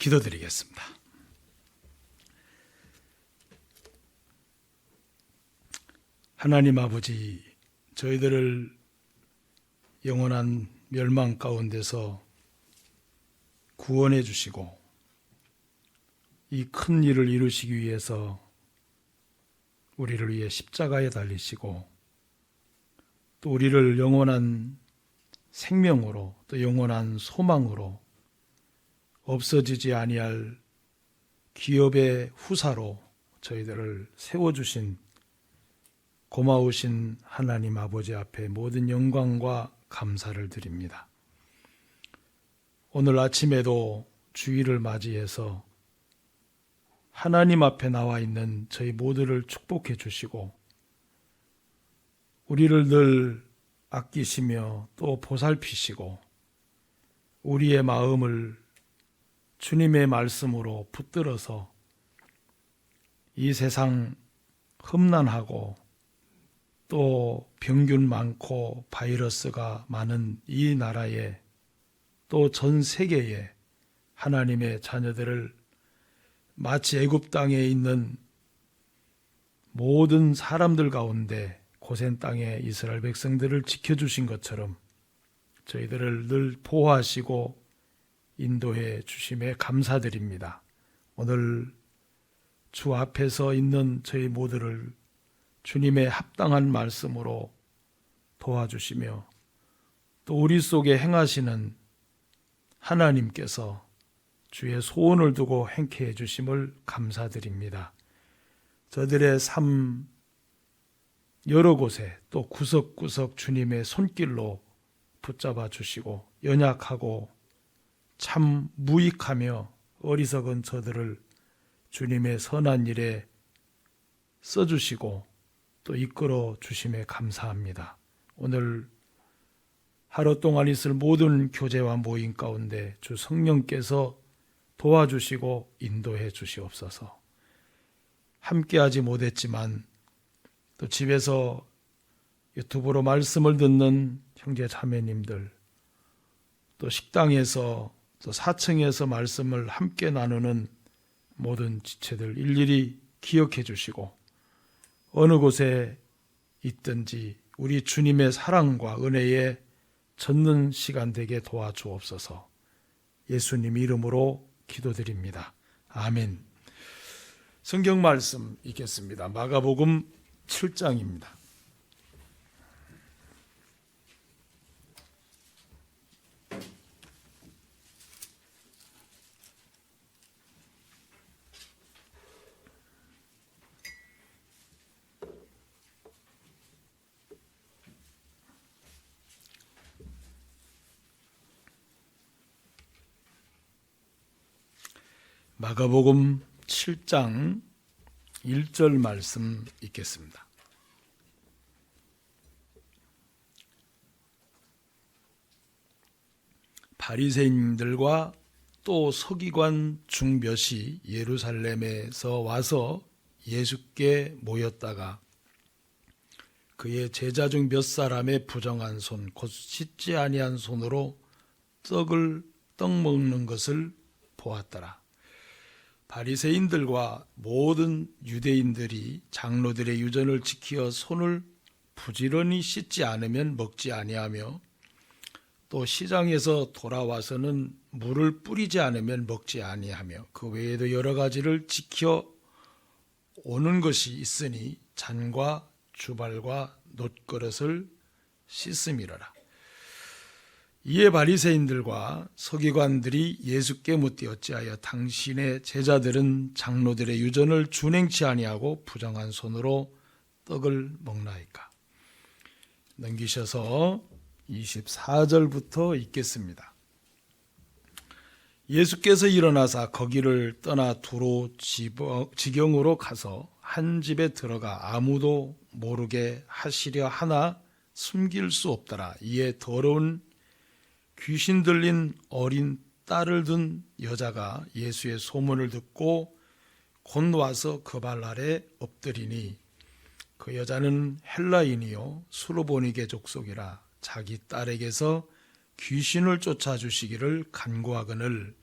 기도드리겠습니다. 하나님 아버지, 저희들을 영원한 멸망 가운데서 구원해 주시고 이 큰 일을 이루시기 위해서 우리를 위해 십자가에 달리시고 또 우리를 영원한 생명으로 또 영원한 소망으로 없어지지 아니할 기업의 후사로 저희들을 세워주신 고마우신 하나님 아버지 앞에 모든 영광과 감사를 드립니다. 오늘 아침에도 주일을 맞이해서 하나님 앞에 나와 있는 저희 모두를 축복해 주시고 우리를 늘 아끼시며 또 보살피시고 우리의 마음을 주님의 말씀으로 붙들어서 이 세상 험난하고 또 병균 많고 바이러스가 많은 이 나라에 또 전 세계에 하나님의 자녀들을 마치 애굽 땅에 있는 모든 사람들 가운데 고센 땅에 이스라엘 백성들을 지켜주신 것처럼 저희들을 늘 보호하시고 인도해 주심에 감사드립니다. 오늘 주 앞에서 있는 저희 모두를 주님의 합당한 말씀으로 도와주시며 또 우리 속에 행하시는 하나님께서 주의 소원을 두고 행케 해주심을 감사드립니다. 저들의 삶 여러 곳에 또 구석구석 주님의 손길로 붙잡아 주시고 연약하고 참 무익하며 어리석은 저들을 주님의 선한 일에 써주시고 또 이끌어 주심에 감사합니다. 오늘 하루 동안 있을 모든 교제와 모임 가운데 주 성령께서 도와주시고 인도해 주시옵소서. 함께하지 못했지만 또 집에서 유튜브로 말씀을 듣는 형제 자매님들, 또 식당에서 또 4층에서 말씀을 함께 나누는 모든 지체들 일일이 기억해 주시고 어느 곳에 있든지 우리 주님의 사랑과 은혜에 젖는 시간 되게 도와주옵소서. 예수님 이름으로 기도드립니다. 아멘. 성경 말씀 읽겠습니다. 마가복음 7장입니다. 마가복음 7장 1절 말씀 읽겠습니다. 바리새인들과 또 서기관 중 몇이 예루살렘에서 와서 예수께 모였다가 그의 제자 중 몇 사람의 부정한 손 곧 씻지 아니한 손으로 떡 먹는 것을 보았더라. 바리새인들과 모든 유대인들이 장로들의 유전을 지키어 손을 부지런히 씻지 않으면 먹지 아니하며 또 시장에서 돌아와서는 물을 뿌리지 않으면 먹지 아니하며 그 외에도 여러 가지를 지켜 오는 것이 있으니 잔과 주발과 놋그릇을 씻음이로라. 이에 바리새인들과 서기관들이 예수께 묻되 어찌하여 당신의 제자들은 장로들의 유전을 준행치 아니하고 부정한 손으로 떡을 먹나이까. 넘기셔서 24절부터 읽겠습니다. 예수께서 일어나사 거기를 떠나 두로 지경으로 가서 한 집에 들어가 아무도 모르게 하시려 하나 숨길 수 없더라. 이에 더러운 귀신 들린 어린 딸을 둔 여자가 예수의 소문을 듣고 곧 와서 그 발 아래 엎드리니 그 여자는 헬라인이요 수르보니게 족속이라 자기 딸에게서 귀신을 쫓아주시기를 간구하거늘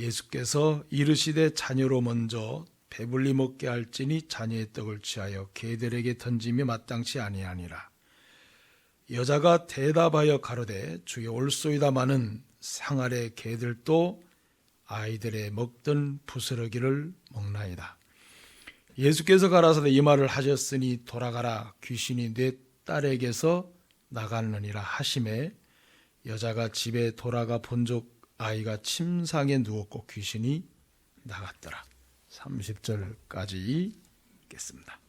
예수께서 이르시되 자녀로 먼저 배불리 먹게 할지니 자녀의 떡을 취하여 개들에게 던짐이 마땅치 아니하니라. 여자가 대답하여 가로되 주여 올소이다마는 상 아래 개들도 아이들의 먹던 부스러기를 먹나이다. 예수께서 가라사대 이 말을 하셨으니 돌아가라 귀신이 내 딸에게서 나갔느니라 하시매 여자가 집에 돌아가 본즉 아이가 침상에 누웠고 귀신이 나갔더라. 30절까지 읽겠습니다.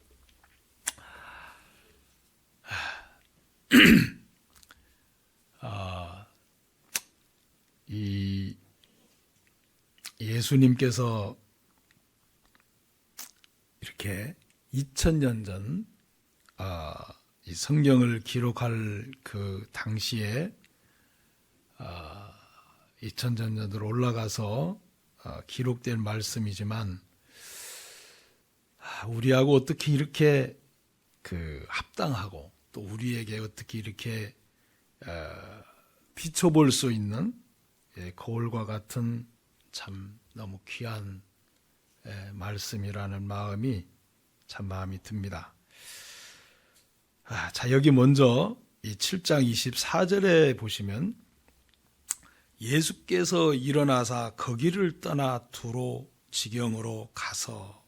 이 예수님께서 이렇게 2000년 전 이 성경을 기록할 그 당시에 2000년 전으로 올라가서 기록된 말씀이지만 우리하고 어떻게 이렇게 그 합당하고 또 우리에게 어떻게 이렇게 비춰볼 수 있는 거울과 같은 참 너무 귀한 말씀이라는 마음이 참 마음이 듭니다. 자, 여기 먼저 이 7장 24절에 보시면 예수께서 일어나사 거기를 떠나 두로 지경으로 가서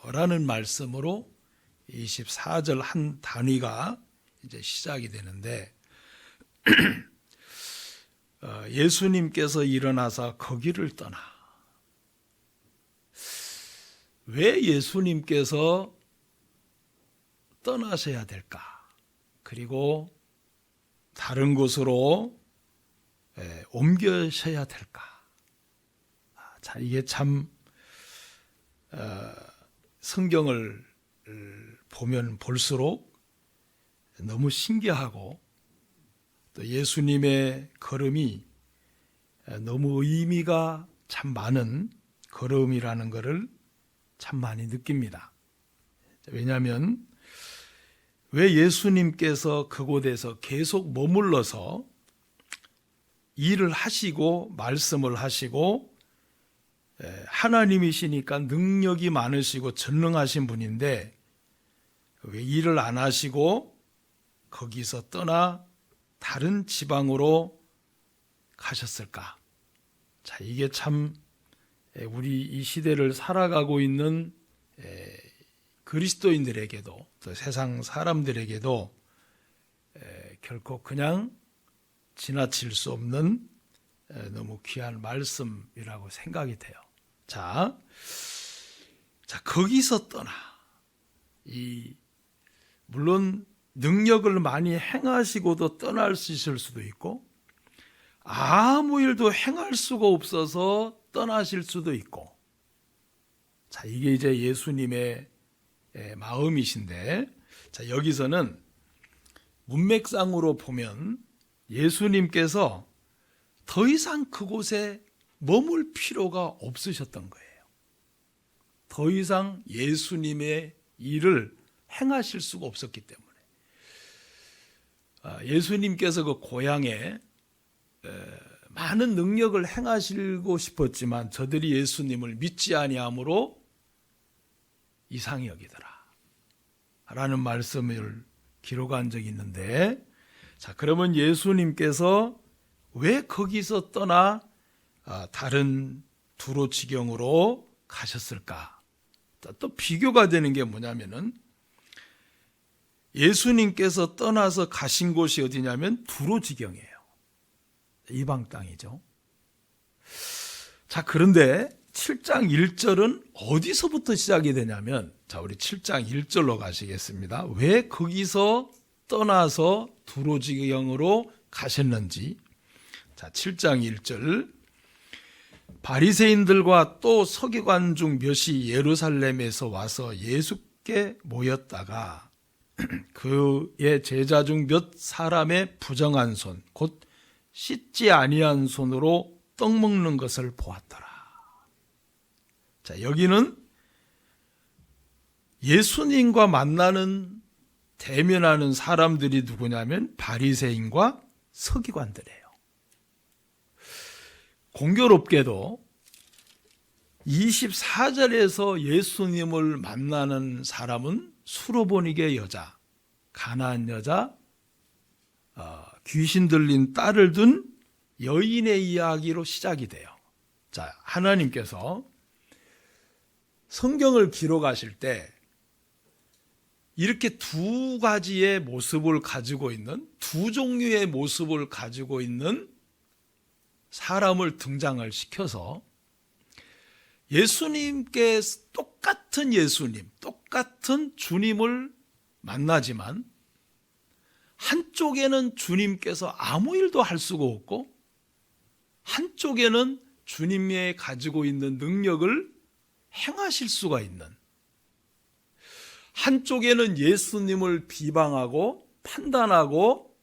라는 말씀으로 24절 한 단위가 이제 시작이 되는데 예수님께서 일어나사 거기를 떠나. 왜 예수님께서 떠나셔야 될까? 그리고 다른 곳으로 옮겨셔야 될까? 자, 이게 참 성경을 보면 볼수록 너무 신기하고 또 예수님의 걸음이 너무 의미가 참 많은 걸음이라는 것을 참 많이 느낍니다. 왜냐하면 왜 예수님께서 그곳에서 계속 머물러서 일을 하시고 말씀을 하시고 하나님이시니까 능력이 많으시고 전능하신 분인데 왜 일을 안 하시고 거기서 떠나 다른 지방으로 가셨을까? 자, 이게 참 우리 이 시대를 살아가고 있는 그리스도인들에게도 또 세상 사람들에게도 결코 그냥 지나칠 수 없는 너무 귀한 말씀이라고 생각이 돼요. 자, 거기서 떠나. 물론 능력을 많이 행하시고도 떠날 수 있을 수도 있고 아무 일도 행할 수가 없어서 떠나실 수도 있고 자, 이게 이제 예수님의 마음이신데 자, 여기서는 문맥상으로 보면 예수님께서 더 이상 그곳에 머물 필요가 없으셨던 거예요. 더 이상 예수님의 일을 행하실 수가 없었기 때문에 예수님께서 그 고향에 많은 능력을 행하시고 싶었지만 저들이 예수님을 믿지 아니함으로 이상히 여기더라 라는 말씀을 기록한 적이 있는데 자, 그러면 예수님께서 왜 거기서 떠나 다른 두로 지경으로 가셨을까? 또 비교가 되는 게 뭐냐면은 예수님께서 떠나서 가신 곳이 어디냐면 두로 지경이에요. 이방 땅이죠. 자, 그런데 7장 1절은 어디서부터 시작이 되냐면 자, 우리 7장 1절로 가시겠습니다. 왜 거기서 떠나서 두로 지경으로 가셨는지 자, 7장 1절 바리새인들과 또 서기관 중 몇이 예루살렘에서 와서 예수께 모였다가 그의 제자 중 몇 사람의 부정한 손, 곧 씻지 아니한 손으로 떡 먹는 것을 보았더라. 자, 여기는 예수님과 만나는 대면하는 사람들이 누구냐면 바리새인과 서기관들이에요. 공교롭게도 24절에서 예수님을 만나는 사람은 수로보니게 여자, 가나안 여자, 귀신 들린 딸을 둔 여인의 이야기로 시작이 돼요. 자, 하나님께서 성경을 기록하실 때 이렇게 두 가지의 모습을 가지고 있는, 두 종류의 모습을 가지고 있는 사람을 등장을 시켜서 예수님께 똑같은 예수님, 똑같은 주님을 만나지만 한쪽에는 주님께서 아무 일도 할 수가 없고 한쪽에는 주님이 가지고 있는 능력을 행하실 수가 있는, 한쪽에는 예수님을 비방하고 판단하고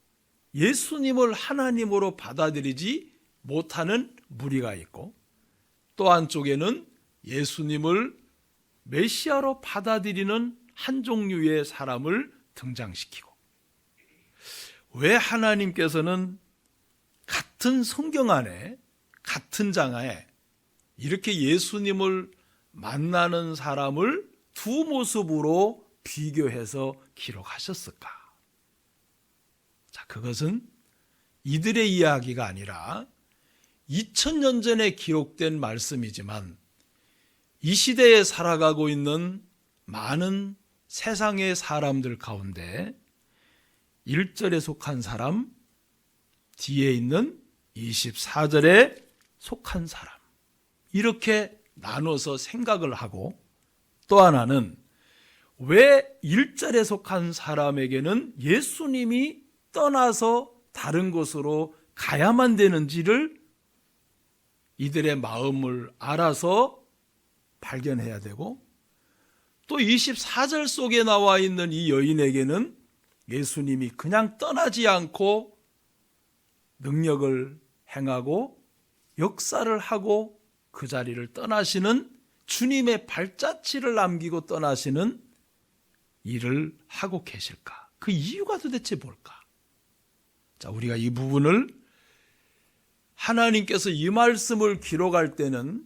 예수님을 하나님으로 받아들이지 못하는 무리가 있고, 또 한쪽에는 예수님을 메시아로 받아들이는 한 종류의 사람을 등장시키고, 왜 하나님께서는 같은 성경 안에, 같은 장에 이렇게 예수님을 만나는 사람을 두 모습으로 비교해서 기록하셨을까? 자, 그것은 이들의 이야기가 아니라 2000년 전에 기록된 말씀이지만 이 시대에 살아가고 있는 많은 세상의 사람들 가운데 1절에 속한 사람, 뒤에 있는 24절에 속한 사람, 이렇게 나눠서 생각을 하고, 또 하나는 왜 1절에 속한 사람에게는 예수님이 떠나서 다른 곳으로 가야만 되는지를 이들의 마음을 알아서 발견해야 되고, 또 24절 속에 나와 있는 이 여인에게는 예수님이 그냥 떠나지 않고 능력을 행하고 역사를 하고 그 자리를 떠나시는, 주님의 발자취를 남기고 떠나시는 일을 하고 계실까? 그 이유가 도대체 뭘까? 자, 우리가 이 부분을, 하나님께서 이 말씀을 기록할 때는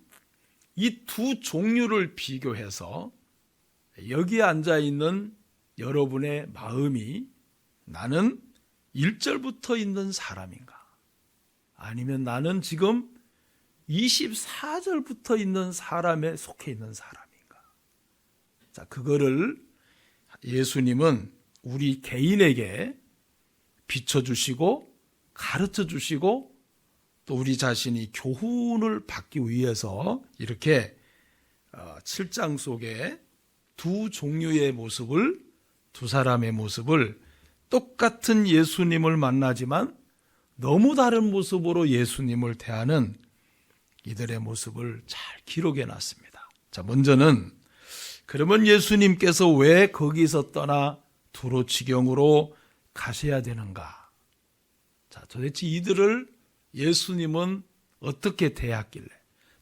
이 두 종류를 비교해서 여기에 앉아 있는 여러분의 마음이 나는 1절부터 있는 사람인가? 아니면 나는 지금 24절부터 있는 사람에 속해 있는 사람인가? 자, 그거를 예수님은 우리 개인에게 비춰주시고 가르쳐주시고 또 우리 자신이 교훈을 받기 위해서 이렇게 7장 속에 두 종류의 모습을, 두 사람의 모습을, 똑같은 예수님을 만나지만 너무 다른 모습으로 예수님을 대하는 이들의 모습을 잘 기록해 놨습니다. 자, 먼저는 그러면 예수님께서 왜 거기서 떠나 두로지경으로 가셔야 되는가? 자, 도대체 이들을 예수님은 어떻게 대했길래,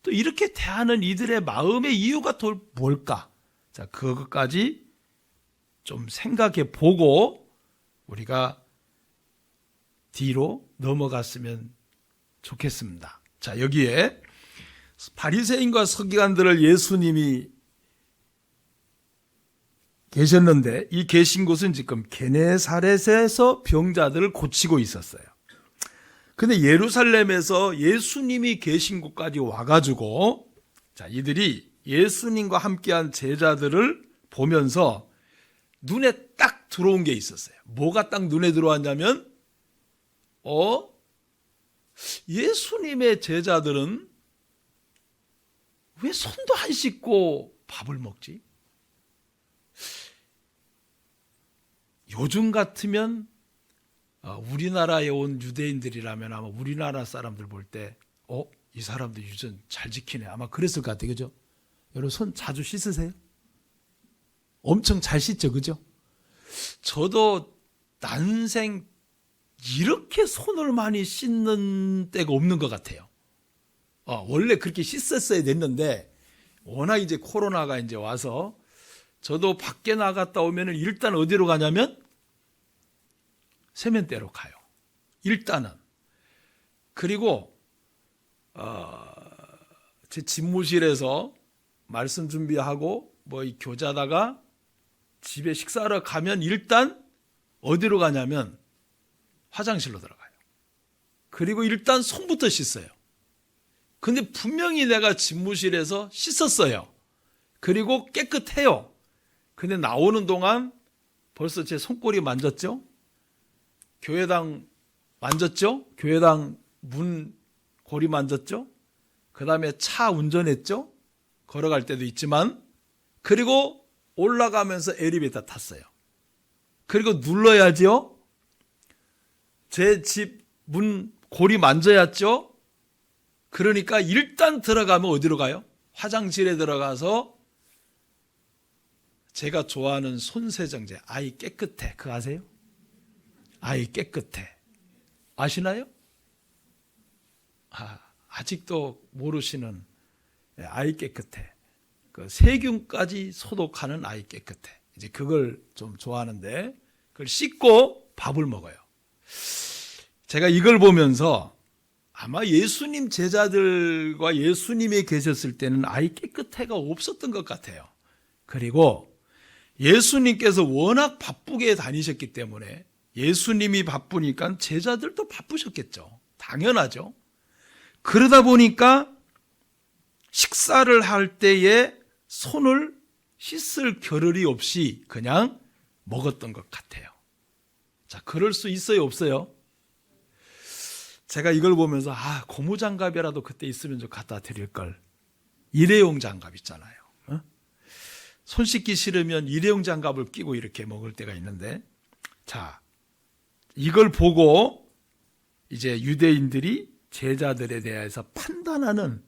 또 이렇게 대하는 이들의 마음의 이유가 또 뭘까? 자, 그것까지 좀 생각해 보고 우리가 뒤로 넘어갔으면 좋겠습니다. 자, 여기에 바리새인과 서기관들을 예수님이 계셨는데, 이 계신 곳은 지금 게네사렛에서 병자들을 고치고 있었어요. 근데 예루살렘에서 예수님이 계신 곳까지 와가지고, 자, 이들이 예수님과 함께한 제자들을 보면서 눈에 딱 들어온 게 있었어요. 뭐가 딱 눈에 들어왔냐면, 예수님의 제자들은 왜 손도 안 씻고 밥을 먹지? 요즘 같으면 우리나라에 온 유대인들이라면 아마 우리나라 사람들 볼 때 이 사람들 유전 잘 지키네, 아마 그랬을 것 같아요. 그죠? 여러분 손 자주 씻으세요? 엄청 잘 씻죠, 그죠? 저도 난생 이렇게 손을 많이 씻는 때가 없는 것 같아요. 원래 그렇게 씻었어야 됐는데 워낙 이제 코로나가 이제 와서 저도 밖에 나갔다 오면 일단 어디로 가냐면 세면대로 가요. 일단은. 그리고 제 집무실에서 말씀 준비하고 뭐 이 교자다가 집에 식사하러 가면 일단 어디로 가냐면 화장실로 들어가요. 그리고 일단 손부터 씻어요. 근데 분명히 내가 집무실에서 씻었어요. 그리고 깨끗해요. 근데 나오는 동안 벌써 제 손꼬리 만졌죠? 교회당 만졌죠? 교회당 문 고리 만졌죠? 그 다음에 차 운전했죠? 걸어갈 때도 있지만, 그리고 올라가면서 엘리베이터 탔어요. 그리고 눌러야지요? 제 집 문 고리 만져야죠? 그러니까 일단 들어가면 어디로 가요? 화장실에 들어가서 제가 좋아하는 손세정제, 아이 깨끗해, 그거 아세요? 아이 깨끗해. 아시나요? 아직도 모르시는 아이 깨끗해. 그 세균까지 소독하는 아이 깨끗해. 이제 그걸 좀 좋아하는데, 그걸 씻고 밥을 먹어요. 제가 이걸 보면서 아마 예수님 제자들과 예수님이 계셨을 때는 아이 깨끗해가 없었던 것 같아요. 그리고 예수님께서 워낙 바쁘게 다니셨기 때문에, 예수님이 바쁘니까 제자들도 바쁘셨겠죠. 당연하죠. 그러다 보니까 식사를 할 때에 손을 씻을 겨를이 없이 그냥 먹었던 것 같아요. 자, 그럴 수 있어요, 없어요? 제가 이걸 보면서 고무장갑이라도 그때 있으면 좀 갖다 드릴 걸. 일회용 장갑 있잖아요. 손 씻기 싫으면 일회용 장갑을 끼고 이렇게 먹을 때가 있는데, 자, 이걸 보고 이제 유대인들이 제자들에 대해서 판단하는,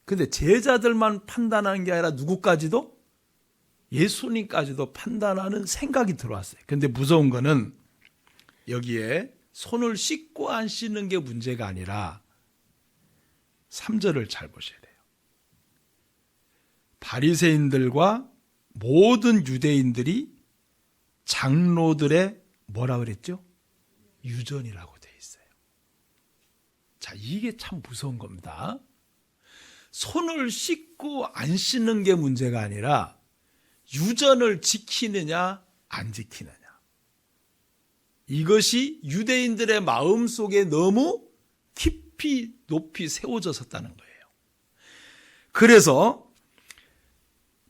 근데 제자들만 판단하는 게 아니라 누구까지도? 예수님까지도 판단하는 생각이 들어왔어요. 근데 무서운 거는 여기에 손을 씻고 안 씻는 게 문제가 아니라 3절을 잘 보셔야 돼요. 바리새인들과 모든 유대인들이 장로들의 뭐라 그랬죠? 유전이라고 돼 있어요. 자, 이게 참 무서운 겁니다. 손을 씻고 안 씻는 게 문제가 아니라 유전을 지키느냐 안 지키느냐. 이것이 유대인들의 마음속에 너무 깊이 높이 세워졌었다는 거예요. 그래서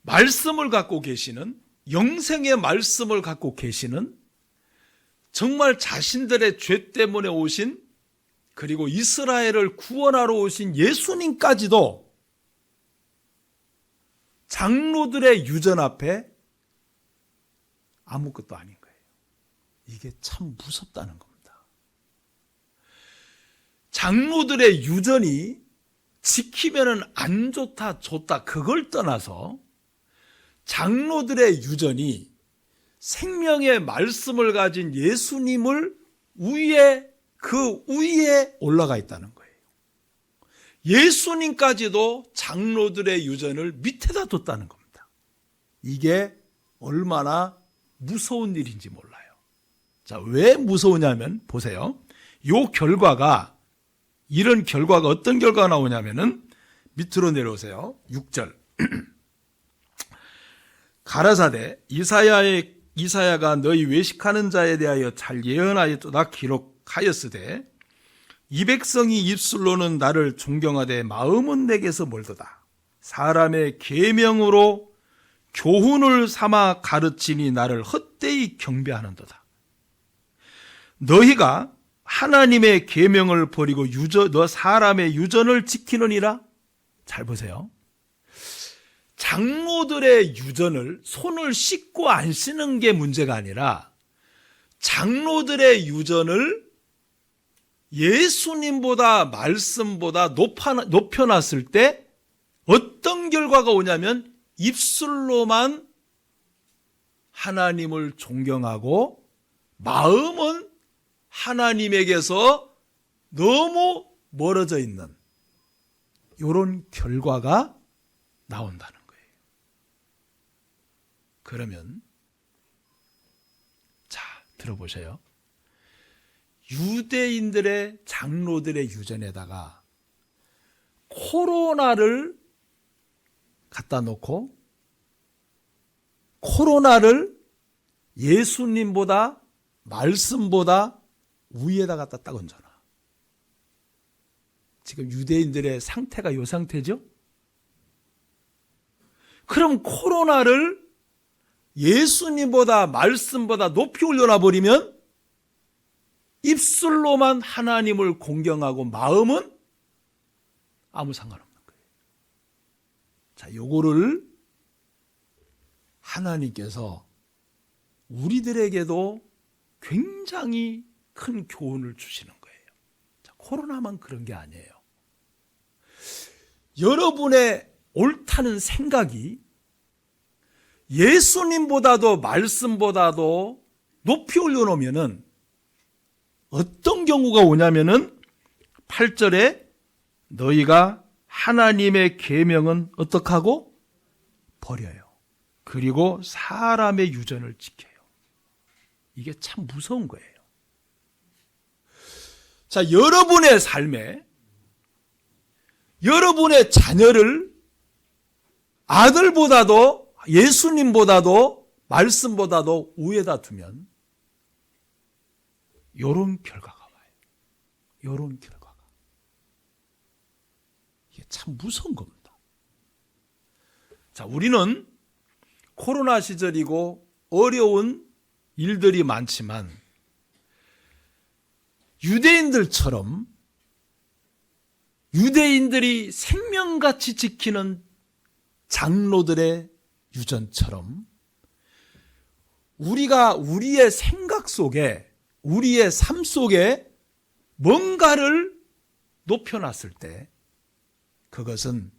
말씀을 갖고 계시는, 영생의 말씀을 갖고 계시는, 정말 자신들의 죄 때문에 오신, 그리고 이스라엘을 구원하러 오신 예수님까지도 장로들의 유전 앞에 아무것도 아닌 거예요. 이게 참 무섭다는 겁니다. 장로들의 유전이 지키면은 안 좋다, 좋다, 그걸 떠나서 장로들의 유전이 생명의 말씀을 가진 예수님을 그 위에 올라가 있다는 거예요. 예수님까지도 장로들의 유전을 밑에다 뒀다는 겁니다. 이게 얼마나 무서운 일인지 몰라요. 자, 왜 무서우냐면 보세요. 요 결과가, 이런 결과가 어떤 결과가 나오냐면은 밑으로 내려오세요. 6절. 가라사대 이사야가 너희 외식하는 자에 대하여 잘 예언하였도다 기록하였으되 이 백성이 입술로는 나를 존경하되 마음은 내게서 멀도다. 사람의 계명으로 교훈을 삼아 가르치니 나를 헛되이 경배하는도다. 너희가 하나님의 계명을 버리고 너 사람의 유전을 지키느니라. 잘 보세요. 장로들의 유전을 손을 씻고 안 씻는 게 문제가 아니라 장로들의 유전을 예수님보다, 말씀보다 높여놨을 때 어떤 결과가 오냐면 입술로만 하나님을 존경하고 마음은 하나님에게서 너무 멀어져 있는 이런 결과가 나온다는 거예요. 그러면 자, 들어보세요. 유대인들의 장로들의 유전에다가 코로나를 갖다 놓고 코로나를 예수님보다 말씀보다 위에다 갖다 딱 얹어놔. 지금 유대인들의 상태가 이 상태죠? 그럼 코로나를 예수님보다 말씀보다 높이 올려놔 버리면 입술로만 하나님을 공경하고 마음은 아무 상관없는 거예요. 자, 요거를 하나님께서 우리들에게도 굉장히 큰 교훈을 주시는 거예요. 자, 코로나만 그런 게 아니에요. 여러분의 옳다는 생각이 예수님보다도 말씀보다도 높이 올려놓으면은 어떤 경우가 오냐면은 8절에 너희가 하나님의 계명은 어떻게 하고 버려요. 그리고 사람의 유전을 지켜요. 이게 참 무서운 거예요. 자, 여러분의 삶에 여러분의 자녀를 아들보다도 예수님보다도 말씀보다도 위에다 두면 이런 결과가 와요. 이런 결과가. 이게 참 무서운 겁니다. 자, 우리는 코로나 시절이고 어려운 일들이 많지만 유대인들처럼 유대인들이 생명같이 지키는 장로들의 유전처럼 우리가 우리의 생각 속에 우리의 삶 속에 뭔가를 높여놨을 때 그것은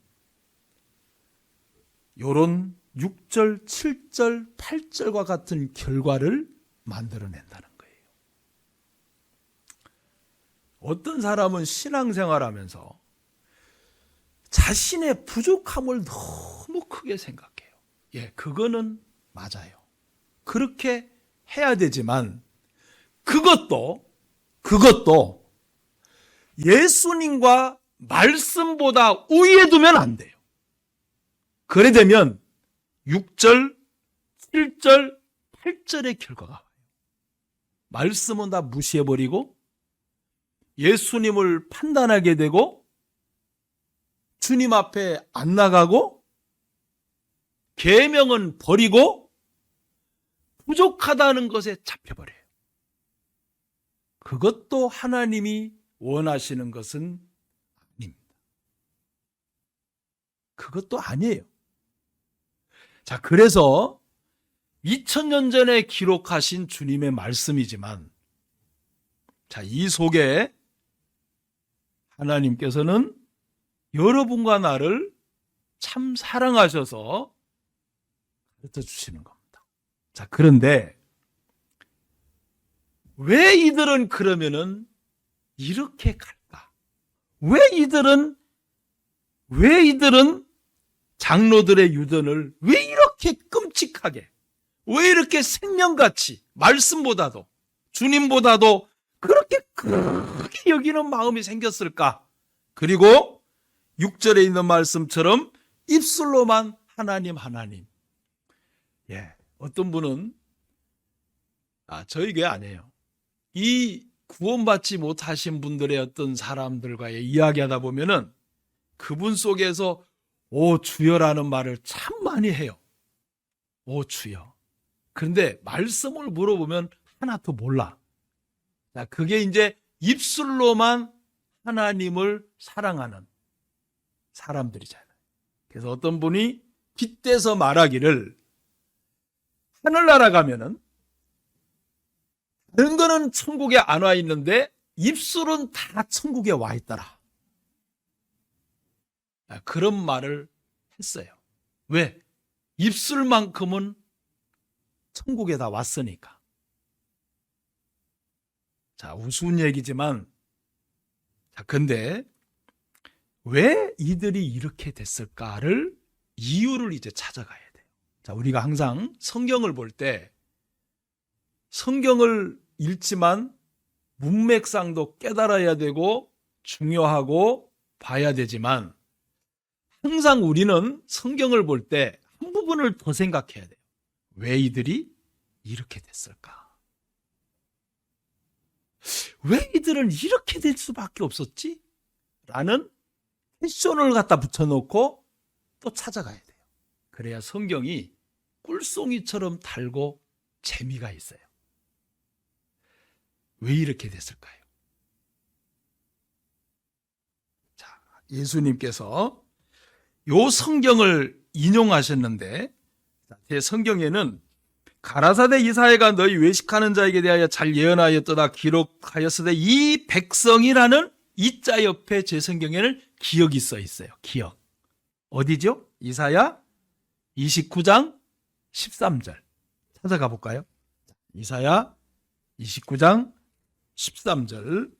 요런 6절, 7절, 8절과 같은 결과를 만들어낸다는 거예요. 어떤 사람은 신앙생활하면서 자신의 부족함을 너무 크게 생각해요. 예, 그거는 맞아요. 그렇게 해야 되지만 그것도 예수님과 말씀보다 위에 두면 안 돼요. 그래 되면 6절, 7절, 8절의 결과가 와요. 말씀은 다 무시해버리고 예수님을 판단하게 되고 주님 앞에 안 나가고 계명은 버리고 부족하다는 것에 잡혀버려요. 그것도 하나님이 원하시는 것은 아닙니다. 그것도 아니에요. 자, 그래서 2000년 전에 기록하신 주님의 말씀이지만 자, 이 속에 하나님께서는 여러분과 나를 참 사랑하셔서 가르쳐 주시는 겁니다. 자, 그런데 왜 이들은 그러면은 이렇게 갈까? 왜 이들은 장로들의 유전을 왜 이렇게 끔찍하게, 왜 이렇게 생명같이 말씀보다도 주님보다도 그렇게 크게 여기는 마음이 생겼을까? 그리고 6절에 있는 말씀처럼 입술로만 하나님. 예, 어떤 분은 저희 교회 아니에요. 이 구원받지 못하신 분들의 어떤 사람들과의 이야기하다 보면은 그분 속에서 오 주여라는 말을 참 많이 해요. 오 주여. 그런데 말씀을 물어보면 하나도 몰라. 자, 그게 이제 입술로만 하나님을 사랑하는 사람들이잖아요. 그래서 어떤 분이 빗대서 말하기를 하늘나라 가면은 다른 거는 천국에 안 와 있는데 입술은 다 천국에 와 있더라. 그런 말을 했어요. 왜? 입술만큼은 천국에 다 왔으니까. 자, 우스운 얘기지만, 자, 근데 왜 이들이 이렇게 됐을까를 이유를 이제 찾아가야 돼요. 자, 우리가 항상 성경을 볼 때 성경을 읽지만 문맥상도 깨달아야 되고 중요하고 봐야 되지만 항상 우리는 성경을 볼 때 한 부분을 더 생각해야 돼요. 왜 이들이 이렇게 됐을까? 왜 이들은 이렇게 될 수밖에 없었지? 라는 패션을 갖다 붙여놓고 또 찾아가야 돼요. 그래야 성경이 꿀송이처럼 달고 재미가 있어요. 왜 이렇게 됐을까요? 자, 예수님께서 요 성경을 인용하셨는데, 제 성경에는 가라사대 이사야가 너희 외식하는 자에게 대하여 잘 예언하였도다 기록하였으되 이 백성이라는 이 자 옆에 제 성경에는 기억이 써 있어요. 기억. 어디죠? 이사야 29장 13절. 찾아가 볼까요? 이사야 29장 13절.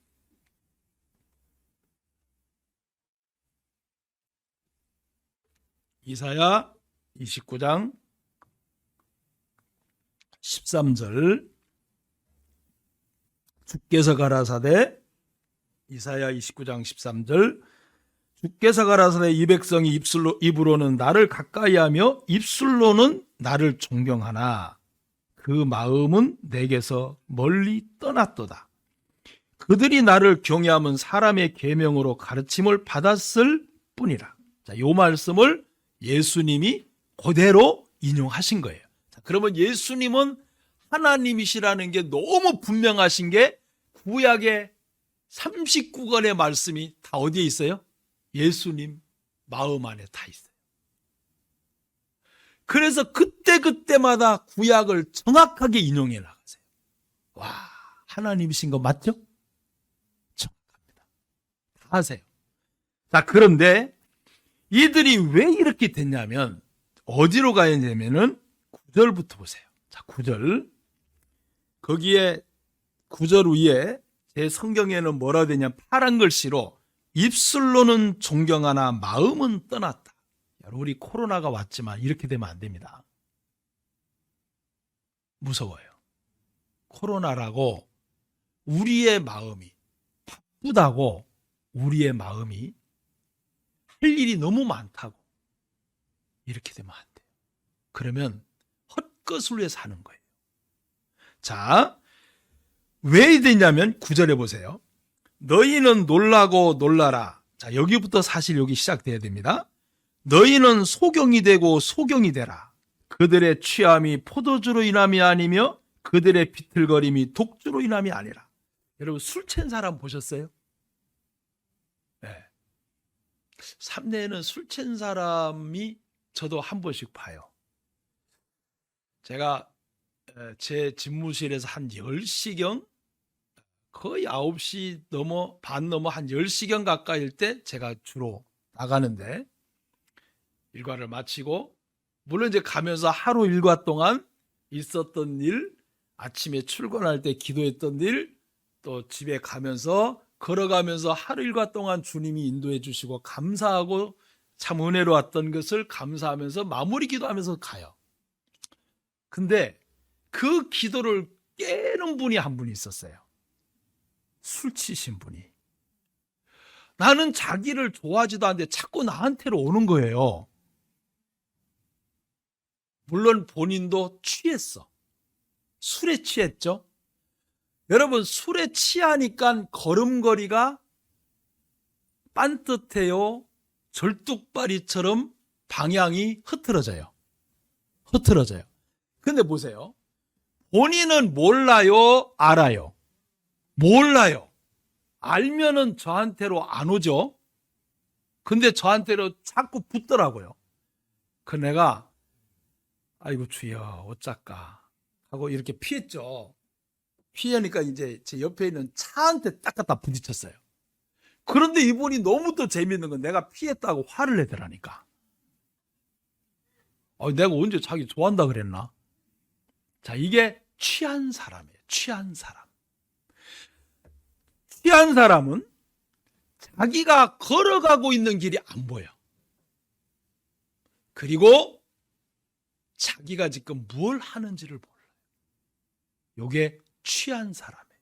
이사야 29장 13절. 주께서 가라사대, 이사야 29장 13절, 주께서 가라사대 이 백성이 입으로는 나를 가까이하며 입술로는 나를 존경하나 그 마음은 내게서 멀리 떠났도다. 그들이 나를 경외하면 사람의 계명으로 가르침을 받았을 뿐이라. 자, 요 말씀을 예수님이 그대로 인용하신 거예요. 자, 그러면 예수님은 하나님이시라는 게 너무 분명하신 게 구약의 39권의 말씀이 다 어디에 있어요? 예수님 마음 안에 다 있어요. 그래서 그때그때마다 구약을 정확하게 인용해 나가세요. 와, 하나님이신 거 맞죠? 정확합니다. 다 하세요. 자, 그런데 이들이 왜 이렇게 됐냐면 어디로 가야 되냐면은 9절부터 보세요. 자, 9절. 거기에 9절 위에 제 성경에는 뭐라 되냐, 파란 글씨로 입술로는 존경하나 마음은 떠났다. 여러분, 우리 코로나가 왔지만 이렇게 되면 안 됩니다. 무서워요. 코로나라고 우리의 마음이 바쁘다고 우리의 마음이 할 일이 너무 많다고 이렇게 되면 안 돼요. 그러면 헛것을 위해 사는 거예요. 자, 왜 되냐면 9절에 보세요. 너희는 놀라고 놀라라. 자, 여기부터 사실 여기 시작돼야 됩니다. 너희는 소경이 되고 소경이 되라. 그들의 취함이 포도주로 인함이 아니며 그들의 비틀거림이 독주로 인함이 아니라. 여러분, 술 취한 사람 보셨어요? 네. 삼내에는 술 취한 사람이 저도 한 번씩 봐요. 제가 제 집무실에서 한 10시경, 거의 9시 넘어, 반 넘어 한 10시경 가까이일 때 제가 주로 나가는데, 일과를 마치고 물론 이제 가면서 하루 일과 동안 있었던 일, 아침에 출근할 때 기도했던 일, 또 집에 가면서 걸어가면서 하루 일과 동안 주님이 인도해 주시고 감사하고 참 은혜로웠던 것을 감사하면서 마무리 기도하면서 가요. 근데 그 기도를 깨는 분이 한 분이 있었어요. 술 치신 분이. 나는 자기를 좋아하지도 않는데 자꾸 나한테로 오는 거예요. 물론 본인도 취했어. 술에 취했죠. 여러분, 술에 취하니까 걸음걸이가 빤듯해요. 절뚝발이처럼 방향이 흐트러져요. 흐트러져요. 근데 보세요. 본인은 몰라요? 알아요? 몰라요. 알면은 저한테로 안 오죠. 근데 저한테로 자꾸 붙더라고요. 그 내가 아이고 주여 어쩔까 하고 이렇게 피했죠. 피하니까 이제 제 옆에 있는 차한테 딱 갖다 부딪혔어요. 그런데 이분이 너무 또 재밌는 건 내가 피했다고 화를 내더라니까. 내가 언제 자기 좋아한다 그랬나? 자, 이게 취한 사람이에요. 취한 사람. 취한 사람은 자기가 걸어가고 있는 길이 안 보여. 그리고 자기가 지금 뭘 하는지를 몰라요. 이게 취한 사람이에요.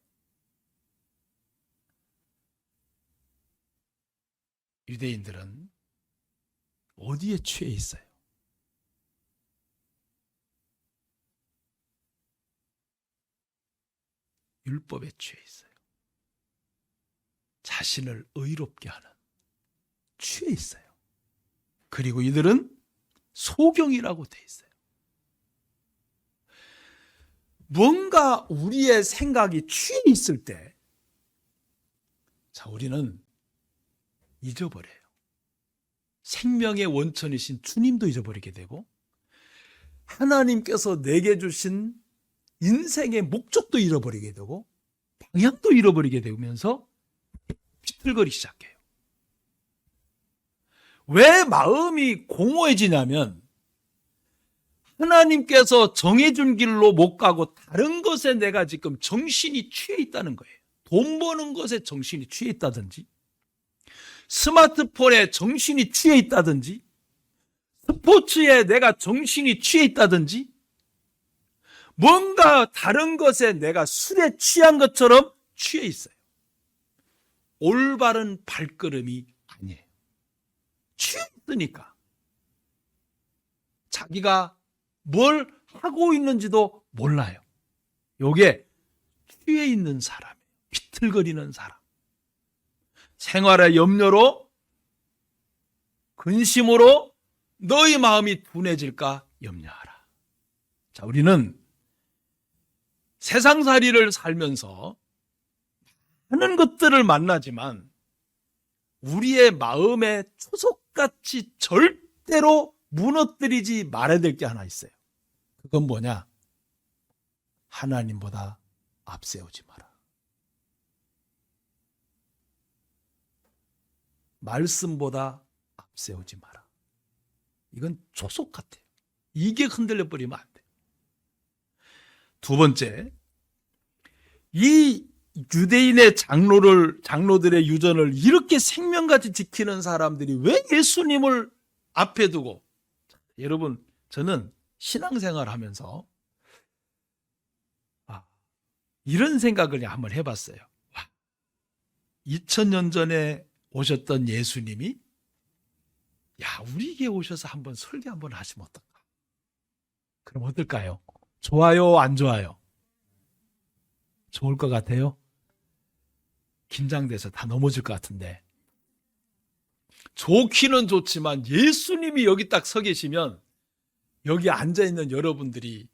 유대인들은 어디에 취해 있어요? 율법에 취해 있어요. 자신을 의롭게 하는 취해 있어요. 그리고 이들은 소경이라고 돼 있어요. 뭔가 우리의 생각이 취해 있을 때, 자, 우리는 잊어버려요. 생명의 원천이신 주님도 잊어버리게 되고, 하나님께서 내게 주신 인생의 목적도 잃어버리게 되고, 방향도 잃어버리게 되면서 비틀거리기 시작해요. 왜 마음이 공허해지냐면, 하나님께서 정해준 길로 못 가고 다른 것에 내가 지금 정신이 취해 있다는 거예요. 돈 버는 것에 정신이 취해 있다든지, 스마트폰에 정신이 취해 있다든지, 스포츠에 내가 정신이 취해 있다든지, 뭔가 다른 것에 내가 술에 취한 것처럼 취해 있어요. 올바른 발걸음이 아니에요. 취해 있으니까 자기가 뭘 하고 있는지도 몰라요. 요게 취해 있는 사람이에요. 비틀거리는 사람. 생활의 염려로, 근심으로 너희 마음이 둔해질까 염려하라. 자, 우리는 세상살이를 살면서 많은 것들을 만나지만 우리의 마음의 초석같이 절대로 무너뜨리지 말아야 될 게 하나 있어요. 그건 뭐냐? 하나님보다 앞세우지 마라. 말씀보다 앞세우지 마라. 이건 초석 같아요. 이게 흔들려 버리면 안 돼요. 두 번째, 이 유대인의 장로들의 유전을 이렇게 생명같이 지키는 사람들이 왜 예수님을 앞에 두고, 여러분, 저는 신앙생활 하면서 이런 생각을 한번 해봤어요. 2000년 전에 오셨던 예수님이 우리에게 오셔서 한번 설교 한번 하시면 어떨까? 그럼 어떨까요? 좋아요, 안 좋아요? 좋을 것 같아요? 긴장돼서 다 넘어질 것 같은데. 좋기는 좋지만 예수님이 여기 딱 서 계시면 여기 앉아있는 여러분들이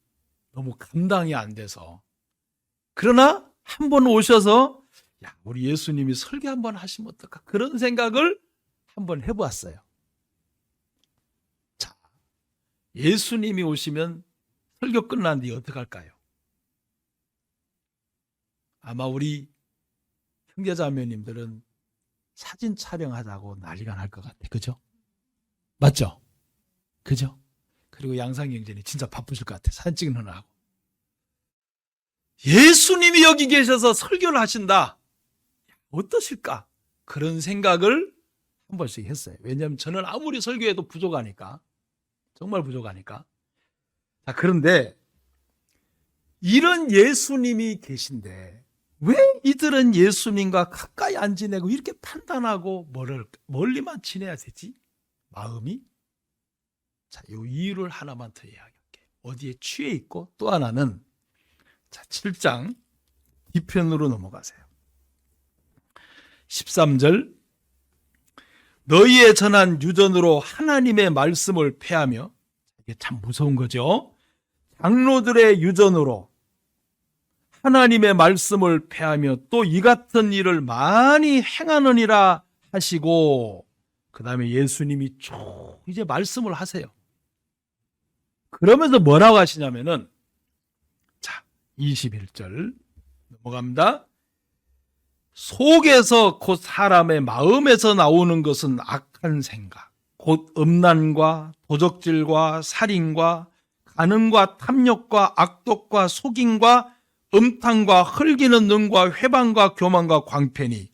너무 감당이 안 돼서, 그러나 한번 오셔서 우리 예수님이 설교 한번 하시면 어떨까? 그런 생각을 한번 해보았어요. 자, 예수님이 오시면 설교 끝난 뒤에 어떻게 할까요? 아마 우리 형제자매님들은 사진 촬영하자고 난리가 날 것 같아. 그죠? 맞죠? 그죠? 그리고 양상경제는 진짜 바쁘실 것 같아. 사진 찍는 하고. 예수님이 여기 계셔서 설교를 하신다. 어떠실까? 그런 생각을 한 번씩 했어요. 왜냐하면 저는 아무리 설교해도 부족하니까. 정말 부족하니까. 자, 그런데 이런 예수님이 계신데 왜 이들은 예수님과 가까이 안 지내고 이렇게 판단하고 멀리만 지내야 되지? 마음이? 자, 이 이유를 하나만 더 이야기할게요. 어디에 취해 있고, 또 하나는, 자, 7장 뒤편으로 넘어가세요. 13절, 너희의 전한 유전으로 하나님의 말씀을 폐하며, 이게 참 무서운 거죠. 장로들의 유전으로 하나님의 말씀을 폐하며 또 이 같은 일을 많이 행하느니라 하시고, 그 다음에 예수님이 쭉 이제 말씀을 하세요. 그러면서 뭐라고 하시냐면은, 자, 21절 넘어갑니다. 속에서 곧 사람의 마음에서 나오는 것은 악한 생각, 곧 음란과 도적질과 살인과 간음과 탐욕과 악독과 속임과 음탕과 흘기는 눈과 회방과 교만과 광패니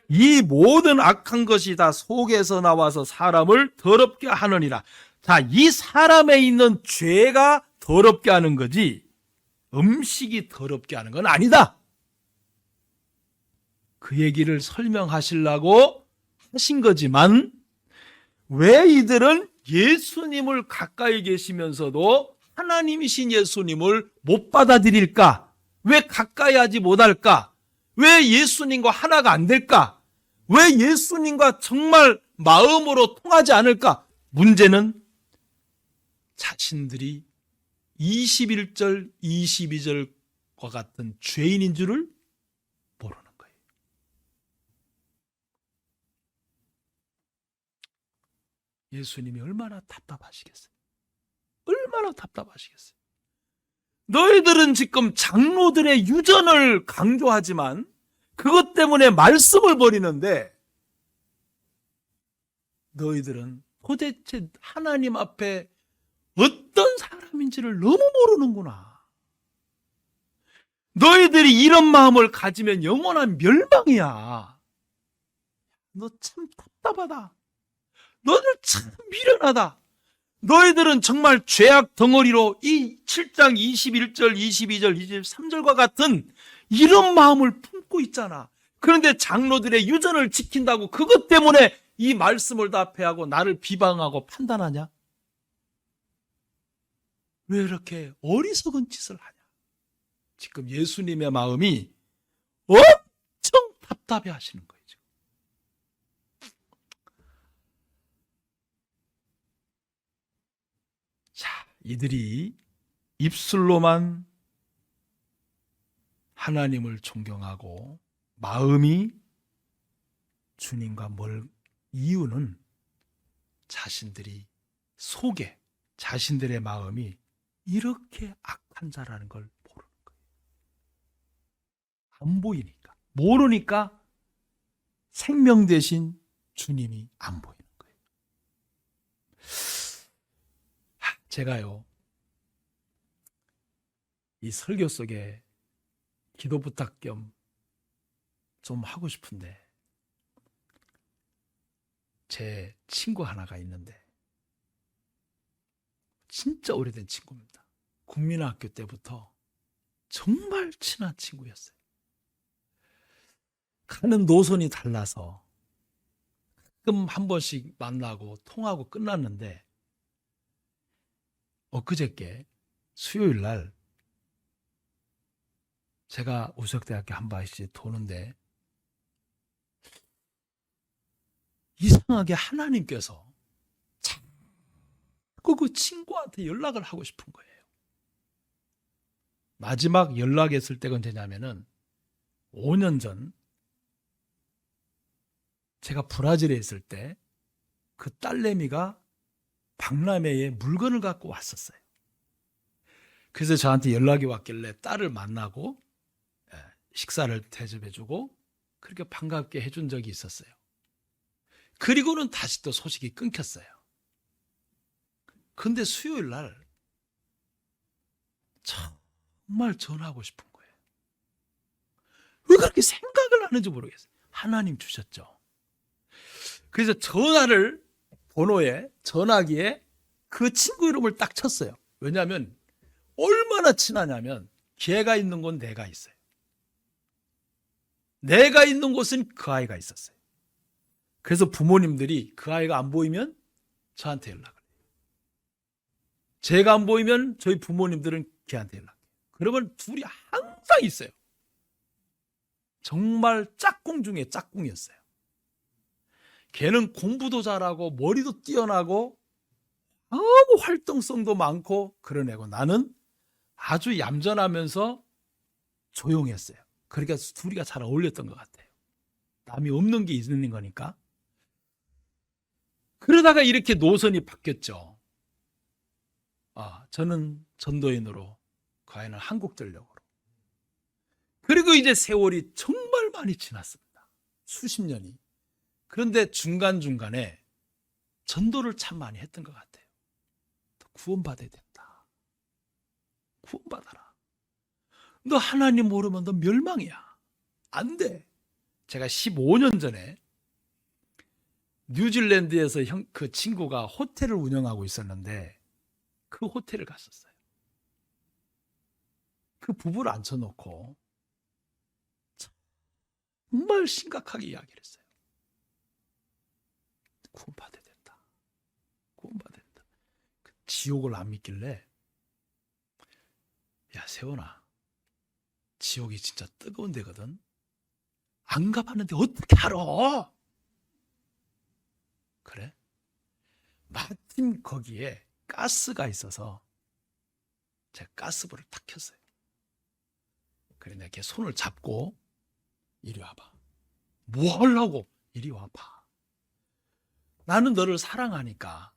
이 모든 악한 것이 다 속에서 나와서 사람을 더럽게 하느니라. 자, 이 사람에 있는 죄가 더럽게 하는 거지 음식이 더럽게 하는 건 아니다. 그 얘기를 설명하시려고 하신 거지만 왜 이들은 예수님을 가까이 계시면서도 하나님이신 예수님을 못 받아들일까? 왜 가까이 하지 못할까? 왜 예수님과 하나가 안 될까? 왜 예수님과 정말 마음으로 통하지 않을까? 문제는 자신들이 21절, 22절과 같은 죄인인 줄을 모르는 거예요. 예수님이 얼마나 답답하시겠어요? 얼마나 답답하시겠어요? 너희들은 지금 장로들의 유전을 강조하지만 그것 때문에 말씀을 버리는데 너희들은 도대체 하나님 앞에 어떤 사람인지를 너무 모르는구나. 너희들이 이런 마음을 가지면 영원한 멸망이야. 너 참 답답하다. 너희들 참 미련하다. 너희들은 정말 죄악 덩어리로 이 7장 21절, 22절, 23절과 같은 이런 마음을 품고 있잖아. 그런데 장로들의 유전을 지킨다고 그것 때문에 이 말씀을 다 패하고 나를 비방하고 판단하냐? 왜 이렇게 어리석은 짓을 하냐? 지금 예수님의 마음이 엄청 답답해 하시는 거예요. 자, 이들이 입술로만 하나님을 존경하고 마음이 주님과 멀 이유는 자신들이 속에 자신들의 마음이 이렇게 악한 자라는 걸 모르는 거예요. 안 보이니까. 모르니까 생명 대신 주님이 안 보이는 거예요. 제가요, 이 설교 속에 기도 부탁 겸 좀 하고 싶은데, 제 친구 하나가 있는데, 진짜 오래된 친구입니다. 국민학교 때부터 정말 친한 친구였어요. 가는 노선이 달라서 가끔 한 번씩 만나고 통하고 끝났는데, 엊그저께 수요일 날 제가 우석대학교 한바이씩 도는데 이상하게 하나님께서 자꾸 그 친구한테 연락을 하고 싶은 거예요. 마지막 연락했을 때가 언제냐면은 5년 전 제가 브라질에 있을 때 그 딸내미가 박람회에 물건을 갖고 왔었어요. 그래서 저한테 연락이 왔길래 딸을 만나고 식사를 대접해주고 그렇게 반갑게 해준 적이 있었어요. 그리고는 다시 또 소식이 끊겼어요. 근데 수요일 날 정말 전화하고 싶은 거예요. 왜 그렇게 생각을 하는지 모르겠어요. 하나님 주셨죠. 그래서 전화기에 그 친구 이름을 딱 쳤어요. 왜냐하면 얼마나 친하냐면 걔가 있는 곳 내가 있어요. 내가 있는 곳은 그 아이가 있었어요. 그래서 부모님들이 그 아이가 안 보이면 저한테 연락을 해요. 제가 안 보이면 저희 부모님들은 걔한테 연락해요. 그러면 둘이 항상 있어요. 정말 짝꿍 중에 짝꿍이었어요. 걔는 공부도 잘하고 머리도 뛰어나고 너무 활동성도 많고 그런 애고 나는 아주 얌전하면서 조용했어요. 그러니까 둘이가 잘 어울렸던 것 같아요. 남이 없는 게 있는 거니까. 그러다가 이렇게 노선이 바뀌었죠. 저는 전도인으로 그 아이는 한국전력으로. 그리고 이제 세월이 정말 많이 지났습니다. 수십 년이. 그런데 중간중간에 전도를 참 많이 했던 것 같아요. 구원받아야 된다. 구원받아라. 너 하나님 모르면 너 멸망이야. 안 돼. 제가 15년 전에 뉴질랜드에서 그 친구가 호텔을 운영하고 있었는데 그 호텔을 갔었어요. 그 부부를 앉혀놓고 정말 심각하게 이야기를 했어요. 구원받아야 된다. 구원받아야 된다. 지옥을 안 믿길래, 야 세원아, 지옥이 진짜 뜨거운 데거든. 안 가봤는데 어떻게 알아? 그래? 마침 거기에 가스가 있어서 제가 가스불을 탁 켰어요. 그래 내가 걔 손을 잡고 이리 와봐. 뭐 하려고? 이리 와봐. 나는 너를 사랑하니까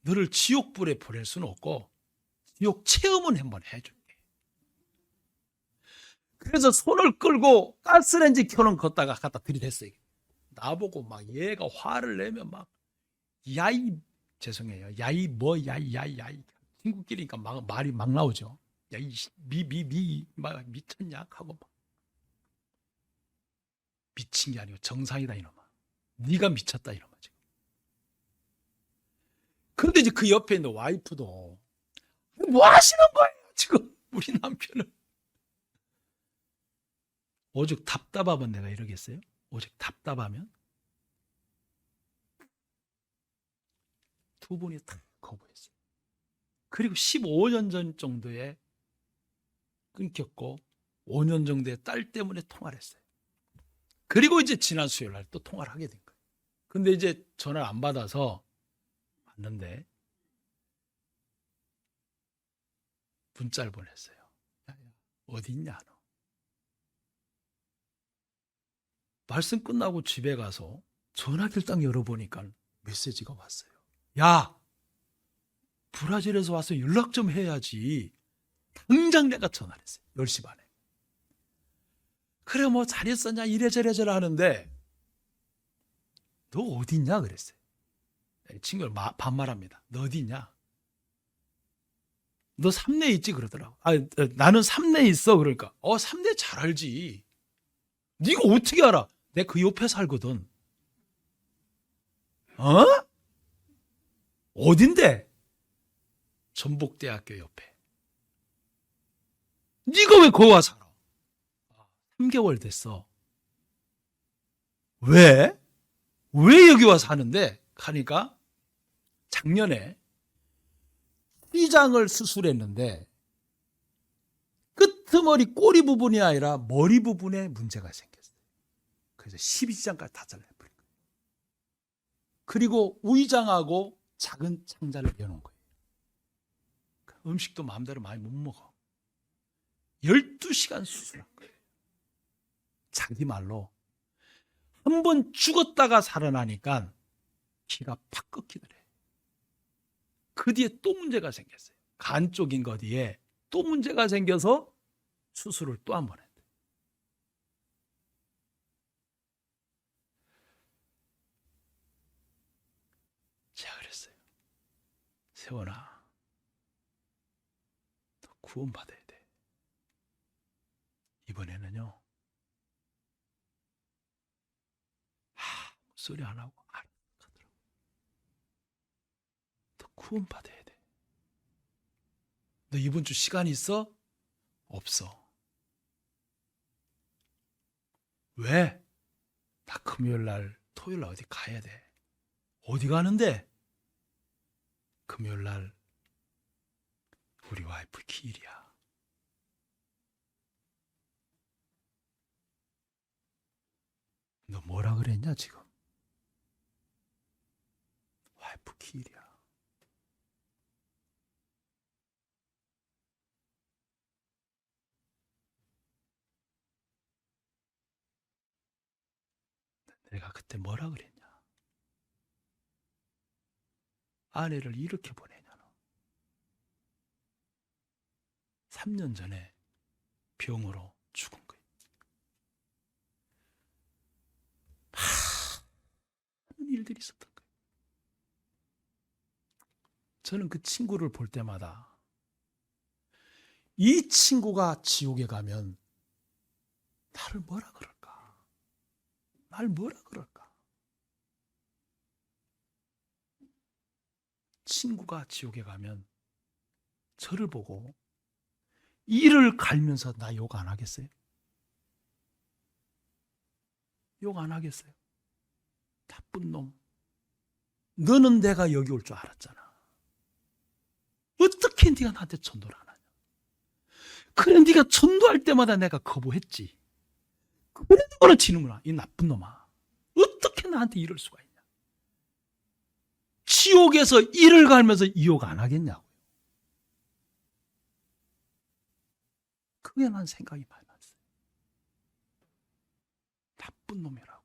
너를 지옥불에 보낼 수는 없고 지옥 체험은 한번 해줄게. 그래서 손을 끌고 가스레인지 켜놓은 걷다가 갖다 들이댔어요. 나보고 막 얘가 화를 내면 막 야이, 죄송해요, 야이 뭐 야이 친구끼리니까 막 말이 막 나오죠. 야이 막 미쳤냐 하고 막. 미친 게 아니고 정상이다 이놈아. 네가 미쳤다 이놈아 지금. 그런데 이제 그 옆에 있는 와이프도 뭐 하시는 거예요 지금 우리 남편은. 오죽 답답하면 내가 이러겠어요? 오죽 답답하면? 두 분이 다 거부했어요. 그리고 15년 전 정도에 끊겼고 5년 정도의 딸 때문에 통화를 했어요. 그리고 이제 지난 수요일 날 또 통화를 하게 된 거예요. 근데 이제 전화를 안 받아서 왔는데 문자를 보냈어요. 야, 어디 있냐 너. 말씀 끝나고 집에 가서 전화기를 딱 열어보니까 메시지가 왔어요. 야, 브라질에서 와서 연락 좀 해야지. 당장 내가 전화를 했어요. 10시 반에. 그래 뭐 잘 있었냐 이래저래 하는데 너 어디 있냐 그랬어요. 친구가 반말합니다. 너 어디 있냐? 너 삼내에 있지 그러더라고. 나는 삼내에 있어. 그러니까 삼내 잘 알지. 네가 어떻게 알아? 내 그 옆에 살거든. 어딘데? 전북대학교 옆에. 네가 왜 거기 와 살아? 3개월 됐어. 왜? 왜 여기 와 사는데? 하니까 작년에 휘장을 수술했는데 끄트머리 꼬리 부분이 아니라 머리 부분에 문제가 생겼어요. 그래서 12지장까지 다 잘라버린 거예요. 그리고 위장하고 작은 창자를 여놓은 거예요. 음식도 마음대로 많이 못 먹어. 12시간 수술한 거예요. 자기 말로 한 번 죽었다가 살아나니까 기가 팍 꺾이더래. 그 뒤에 또 문제가 생겼어요. 간 쪽인 거 뒤에 또 문제가 생겨서 수술을 또 한 번 했대. 제가 그랬어요. 세원아, 너 구원받아야 돼. 이번에는요. 소리 안 하고 알아가더라고. 너 구원받아야 돼. 너 이번 주 시간 있어? 없어. 왜? 나 금요일 날, 토요일 날 어디 가야 돼. 어디 가는데? 금요일 날 우리 와이프 기일이야. 너 뭐라 그랬냐 지금? 와이프 기일이야. 내가 그때 뭐라 그랬냐? 아내를 이렇게 보내냐 너. 3년 전에 병으로 죽은 거예요. 많은 일들이 있었던 거예요. 저는 그 친구를 볼 때마다 이 친구가 지옥에 가면 나를 뭐라 그럴까? 날 뭐라 그럴까? 친구가 지옥에 가면 저를 보고 이를 갈면서 나 욕 안 하겠어요? 욕 안 하겠어요? 나쁜 놈. 너는 내가 여기 올 줄 알았잖아. 네가 나한테 전도를 안 하냐? 그래, 네가 전도할 때마다 내가 거부했지. 그래도 그걸 치는구나. 이 나쁜 놈아. 어떻게 나한테 이럴 수가 있냐? 지옥에서 이를 갈면서 이욕 안 하겠냐고. 그게 난 생각이 많이 났어요. 나쁜 놈이라고.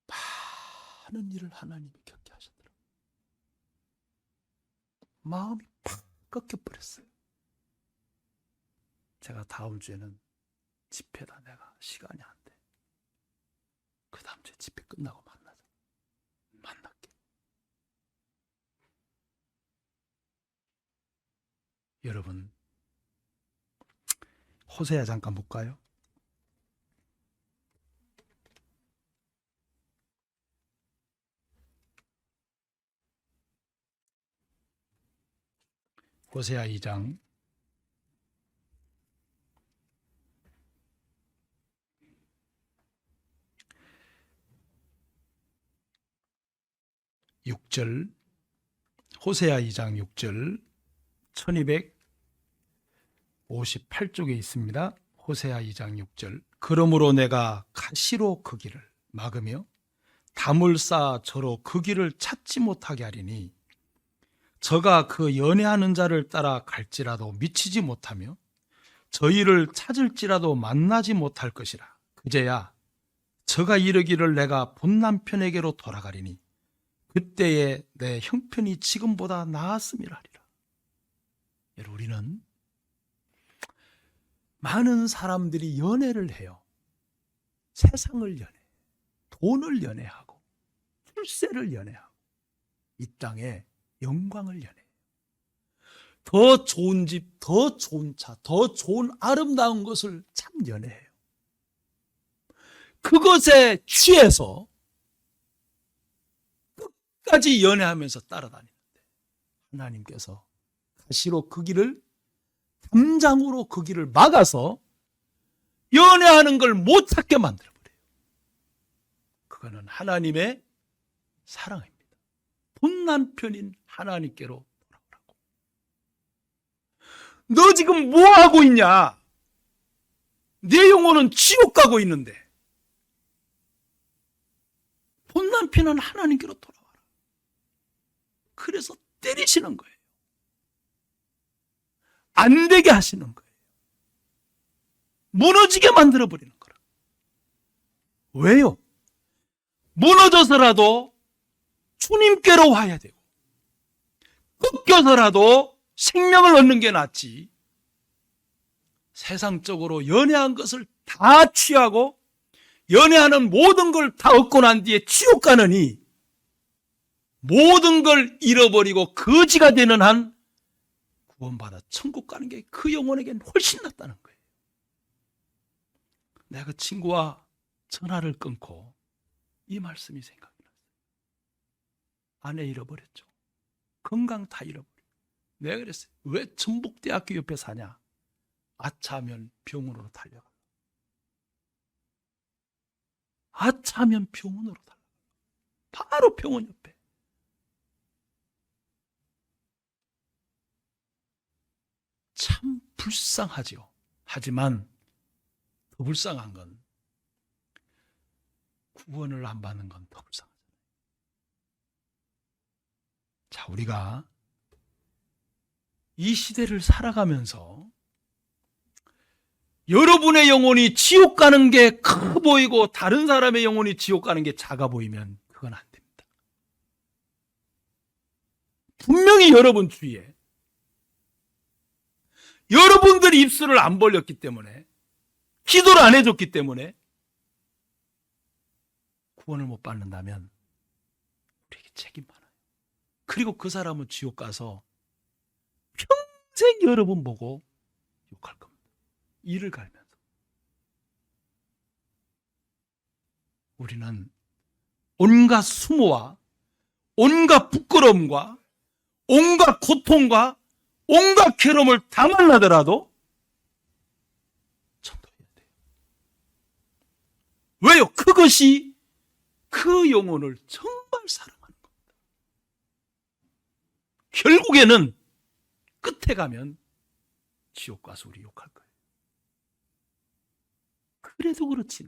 많은 일을 하나님이 겪게 하셨더라고요. 마음이 팍 꺾여버렸어요. 제가 다음 주에는 집회다. 내가 시간이 안 돼. 그 다음 주에 집회 끝나고 만날게. 여러분, 호세아 잠깐 볼까요? 호세아 2장 6절, 호세아 2장 6절 1258쪽에 있습니다. 호세아 2장 6절. 그러므로 내가 가시로 그 길을 막으며 담을 쌓아 저로 그 길을 찾지 못하게 하리니 저가 그 연애하는 자를 따라 갈지라도 미치지 못하며 저희를 찾을지라도 만나지 못할 것이라. 그제야 저가 이르기를 내가 본 남편에게로 돌아가리니 그때에 내 형편이 지금보다 나았음이라 하리라. 여러분, 우리는 많은 사람들이 연애를 해요. 세상을 연애, 돈을 연애하고 출세를 연애하고 이 땅에 영광을 연애해요. 더 좋은 집, 더 좋은 차, 더 좋은 아름다운 것을 참 연애해요. 그것에 취해서 끝까지 연애하면서 따라다니는데 하나님께서 가시로 그 길을, 담장으로 그 길을 막아서 연애하는 걸 못 찾게 만들어버려요. 그거는 하나님의 사랑입니다. 본 남편인 하나님께로 돌아오라고. 너 지금 뭐 하고 있냐? 내 영혼은 지옥 가고 있는데 본 남편은 하나님께로 돌아와라. 그래서 때리시는 거예요. 안 되게 하시는 거예요. 무너지게 만들어버리는 거라. 왜요? 무너져서라도 주님께로 와야 되고 꺾여서라도 생명을 얻는 게 낫지, 세상적으로 연애한 것을 다 취하고 연애하는 모든 걸 다 얻고 난 뒤에 지옥 가느니 모든 걸 잃어버리고 거지가 되는 한 구원받아 천국 가는 게 그 영혼에겐 훨씬 낫다는 거예요. 내가 그 친구와 전화를 끊고 이 말씀이 생각이 났어요. 아내 잃어버렸죠. 건강 다 잃어버렸어요. 내가 그랬어요. 왜 전북대학교 옆에 사냐? 아차하면 병원으로 달려가. 아차하면 병원으로 달려가. 바로 병원 옆에. 참 불쌍하죠. 하지만 더 불쌍한 건 구원을 안 받는 건 더 불쌍하잖아요. 자, 우리가 이 시대를 살아가면서 여러분의 영혼이 지옥 가는 게 커 보이고 다른 사람의 영혼이 지옥 가는 게 작아 보이면 그건 안 됩니다. 분명히 여러분 주위에 여러분들이 입술을 안 벌렸기 때문에, 기도를 안 해줬기 때문에 구원을 못 받는다면 우리에게 책임 많아요. 그리고 그 사람은 지옥 가서 평생 여러분 보고 욕할 겁니다. 이를 갈면서. 우리는 온갖 수모와 온갖 부끄러움과 온갖 고통과 온갖 괴로움을 다 만나더라도 전도해야 돼요. 왜요? 그것이 그 영혼을 정말 사랑하는 겁니다. 결국에는 끝에 가면 지옥 가서 우리 욕할 거예요. 그래도 그렇지.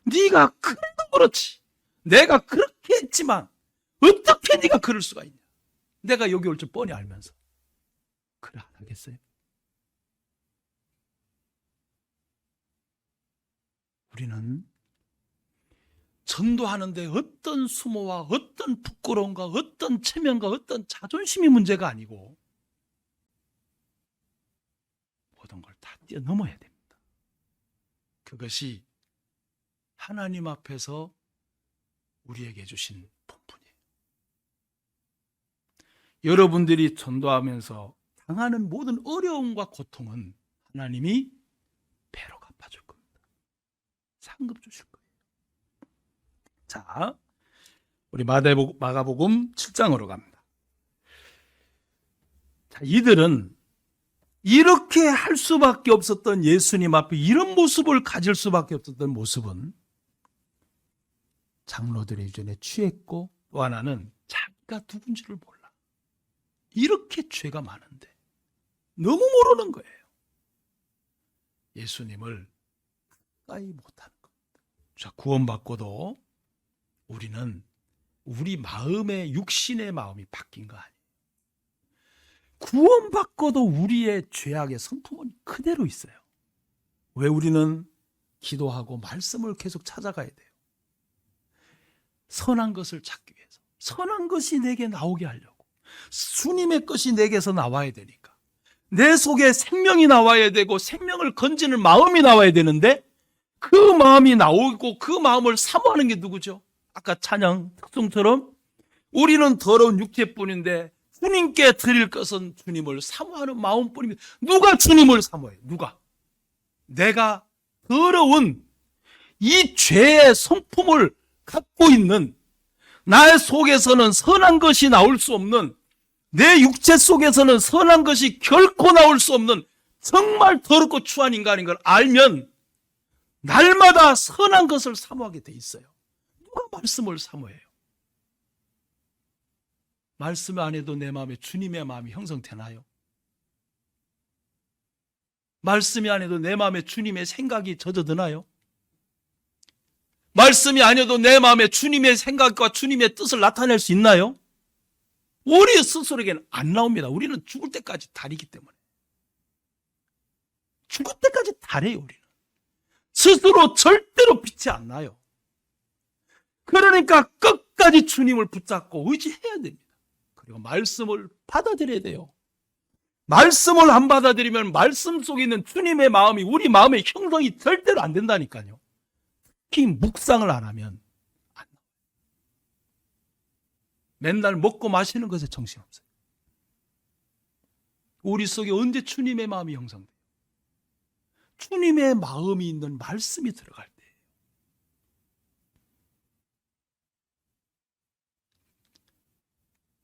네가 그래도 그렇지. 내가 그렇게 했지만 어떻게 네가 그럴 수가 있냐. 내가 여기 올 줄 뻔히 알면서 그래 안 하겠어요? 우리는 전도하는데 어떤 수모와 어떤 부끄러움과 어떤 체면과 어떤 자존심이 문제가 아니고 모든 걸 다 뛰어넘어야 됩니다. 그것이 하나님 앞에서 우리에게 주신 본분이에요. 여러분들이 전도하면서 당하는 모든 어려움과 고통은 하나님이 배로 갚아줄 겁니다. 상급 주실 거예요. 자, 우리 마가복음 7장으로 갑니다. 자, 이들은 이렇게 할 수밖에 없었던 예수님 앞에 이런 모습을 가질 수밖에 없었던 모습은 장로들의 유전에 취했고 또 하나는 자기가 누군지를 몰라. 이렇게 죄가 많은데 너무 모르는 거예요. 예수님을 가까이 못하는 겁니다. 자, 구원받고도 우리는 우리 마음의 육신의 마음이 바뀐 거 아니에요. 구원받고도 우리의 죄악의 성품은 그대로 있어요. 왜 우리는 기도하고 말씀을 계속 찾아가야 돼요. 선한 것을 찾기 위해서. 선한 것이 내게 나오게 하려고. 주님의 것이 내게서 나와야 되니까. 내 속에 생명이 나와야 되고 생명을 건지는 마음이 나와야 되는데 그 마음이 나오고 그 마음을 사모하는 게 누구죠? 아까 찬양 특성처럼 우리는 더러운 육체뿐인데 주님께 드릴 것은 주님을 사모하는 마음뿐입니다. 누가 주님을 사모해요? 누가? 내가 더러운 이 죄의 성품을 갖고 있는 나의 속에서는 선한 것이 나올 수 없는 내 육체 속에서는 선한 것이 결코 나올 수 없는 정말 더럽고 추한 인간인 걸 알면 날마다 선한 것을 사모하게 돼 있어요. 누가 말씀을 사모해요? 말씀 안 해도 내 마음에 주님의 마음이 형성되나요? 말씀이 안 해도 내 마음에 주님의 생각이 젖어드나요? 말씀이 아니어도 내 마음에 주님의 생각과 주님의 뜻을 나타낼 수 있나요? 우리 스스로에게는 안 나옵니다. 우리는 죽을 때까지 다리기 때문에. 죽을 때까지 다래요, 우리는. 스스로 절대로 빛이 안 나요. 그러니까 끝까지 주님을 붙잡고 의지해야 됩니다. 그리고 말씀을 받아들여야 돼요. 말씀을 안 받아들이면 말씀 속에 있는 주님의 마음이 우리 마음의 형성이 절대로 안 된다니까요. 특히 묵상을 안 하면 안 나와요. 맨날 먹고 마시는 것에 정신없어요. 우리 속에 언제 주님의 마음이 형성돼요? 주님의 마음이 있는 말씀이 들어갈 때예요.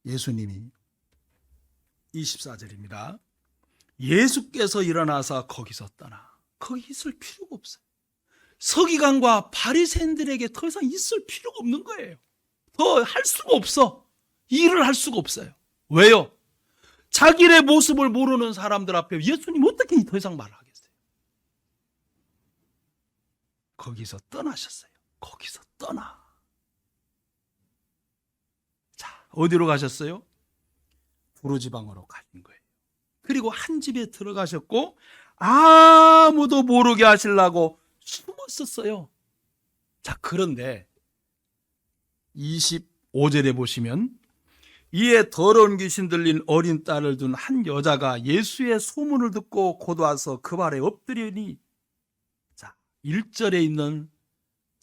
예수님이 24절입니다. 예수께서 일어나서 거기서 떠나. 거기 있을 필요가 없어요. 서기관과 바리새인들에게 더 이상 있을 필요가 없는 거예요. 더 할 수가 없어. 일을 할 수가 없어요. 왜요? 자기의 모습을 모르는 사람들 앞에 예수님 어떻게 더 이상 말을 하겠어요? 거기서 떠나셨어요. 거기서 떠나. 자, 어디로 가셨어요? 두로지방으로 가신 거예요. 그리고 한 집에 들어가셨고 아무도 모르게 하시려고 숨었었어요. 자, 그런데 25절에 보시면 이에 더러운 귀신 들린 어린 딸을 둔 한 여자가 예수의 소문을 듣고 곧 와서 그 발에 엎드리니, 자, 1절에 있는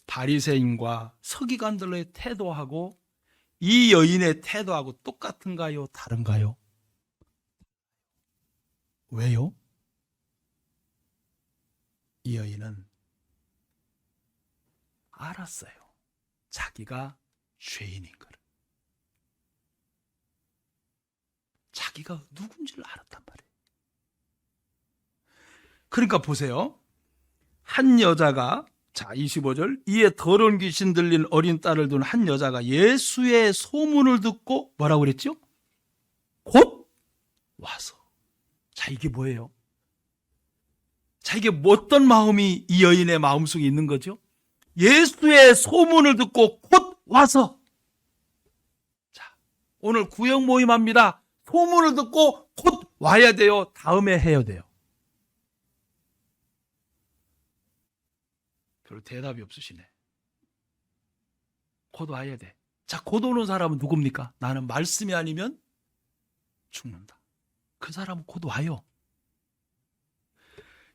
바리새인과 서기관들의 태도하고 이 여인의 태도하고 똑같은가요? 다른가요? 왜요? 이 여인은 알았어요. 자기가 죄인인 거를. 자기가 누군지를 알았단 말이에요. 그러니까 보세요. 한 여자가 자, 25절. 이에 더러운 귀신 들린 어린 딸을 둔 한 여자가 예수의 소문을 듣고 뭐라고 그랬죠? 곧 와서. 자, 이게 뭐예요? 자, 이게 어떤 마음이 이 여인의 마음속에 있는 거죠? 예수의 소문을 듣고 곧 와서. 자, 오늘 구역 모임합니다. 소문을 듣고 곧 와야 돼요? 다음에 해야 돼요? 별로 대답이 없으시네. 곧 와야 돼. 자, 곧 오는 사람은 누굽니까? 나는 말씀이 아니면 죽는다. 그 사람은 곧 와요.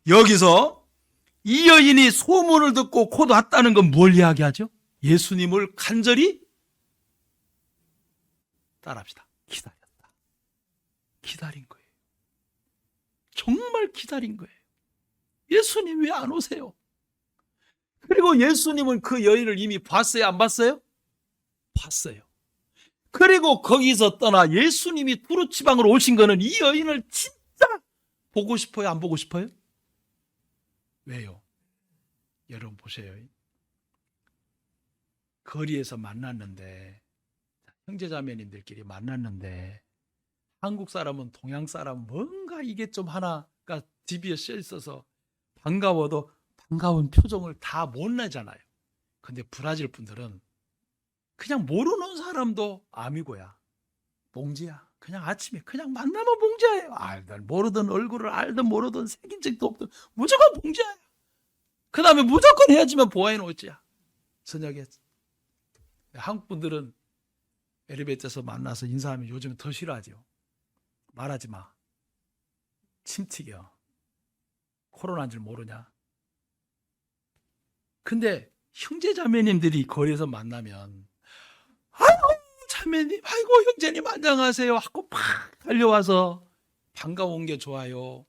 여기서 이 여인이 소문을 듣고 곧 왔다는 건 뭘 이야기하죠? 예수님을 간절히 따라합시다. 기다렸다. 기다린 거예요. 정말 기다린 거예요. 예수님 왜 안 오세요? 그리고 예수님은 그 여인을 이미 봤어요? 안 봤어요? 봤어요. 그리고 거기서 떠나 예수님이 두루치방으로 오신 거는 이 여인을 진짜 보고 싶어요? 안 보고 싶어요? 왜요? 여러분 보세요. 거리에서 만났는데, 형제자매님들끼리 만났는데, 한국 사람은 동양 사람 뭔가 이게 좀 하나가 집에 써 있어서 반가워도 반가운 표정을 다 못 내잖아요. 근데 브라질 분들은 그냥 모르는 사람도 아미고야, 봉지야. 그냥 아침에 그냥 만나면 봉지야예요. 알든 모르든 얼굴을 알든 모르든 새긴 적도 없든 무조건 봉지야. 그 다음에 무조건 헤어지면 보아인 오지야. 저녁에. 한국 분들은 엘리베이터에서 만나서 인사하면 요즘 더 싫어하죠. 말하지 마. 침 튀겨. 코로나인 줄 모르냐. 근데 형제 자매님들이 거리에서 만나면 아이고 자매님, 아이고 형제님 안녕하세요 하고 팍 달려와서 반가운 게 좋아요.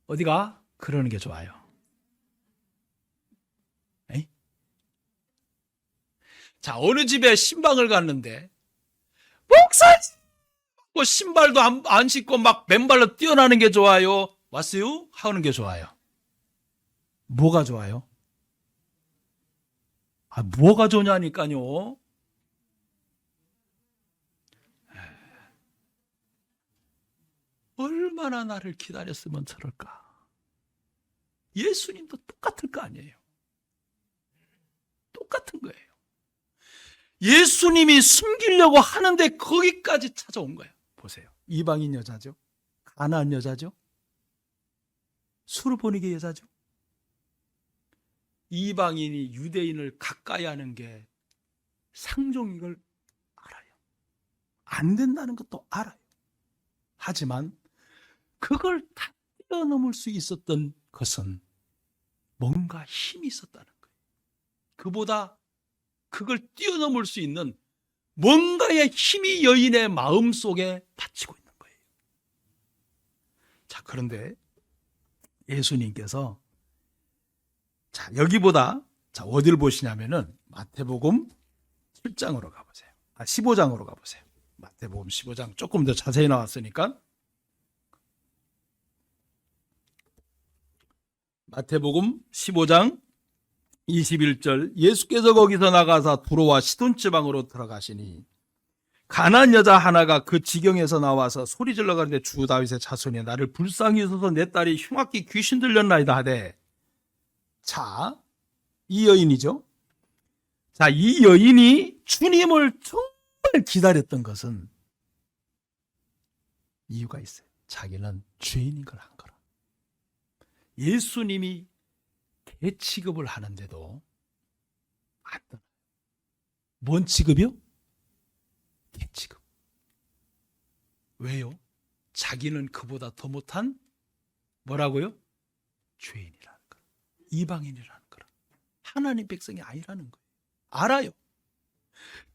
어디가? 그러는 게 좋아요. 에이? 자, 어느 집에 신방을 갔는데 목사님 뭐 신발도 안 신고 막 맨발로 뛰어나는 게 좋아요? 왔어요? 하는 게 좋아요? 뭐가 좋아요? 뭐가 좋냐니까요. 얼마나 나를 기다렸으면 저럴까. 예수님도 똑같을 거 아니에요. 똑같은 거예요. 예수님이 숨기려고 하는데 거기까지 찾아온 거예요. 보세요. 이방인 여자죠. 가나안 여자죠. 수르보니게 여자죠. 이방인이 유대인을 가까이 하는 게 상종인 걸 알아요. 안 된다는 것도 알아요. 하지만 그걸 다 뛰어넘을 수 있었던 것은 뭔가 힘이 있었다는 거예요. 그보다 그걸 뛰어넘을 수 있는 뭔가의 힘이 여인의 마음속에 받치고 있는 거예요. 자, 그런데 예수님께서 자, 여기보다 자, 어디를 보시냐면은 마태복음 7장으로 가보세요. 15장으로 가보세요. 마태복음 15장 조금 더 자세히 나왔으니까 마태복음 15장 21절 예수께서 거기서 나가사 두로와 시돈 지방으로 들어가시니 가난한 여자 하나가 그 지경에서 나와서 소리질러 가는데 주 다윗의 자손이 나를 불쌍히 여소서 내 딸이 흉악히 귀신 들렸나이다 하되 자, 이 여인이죠. 자, 이 여인이 주님을 정말 기다렸던 것은 이유가 있어요. 자기는 죄인인 걸 한 거라. 예수님이 개 취급을 하는데도 안 떠나요. 뭔 취급이요? 개 취급. 왜요? 자기는 그보다 더 못한 뭐라고요? 죄인이라는 거. 이방인이라는 거라. 하나님 백성이 아니라는 거예요. 알아요.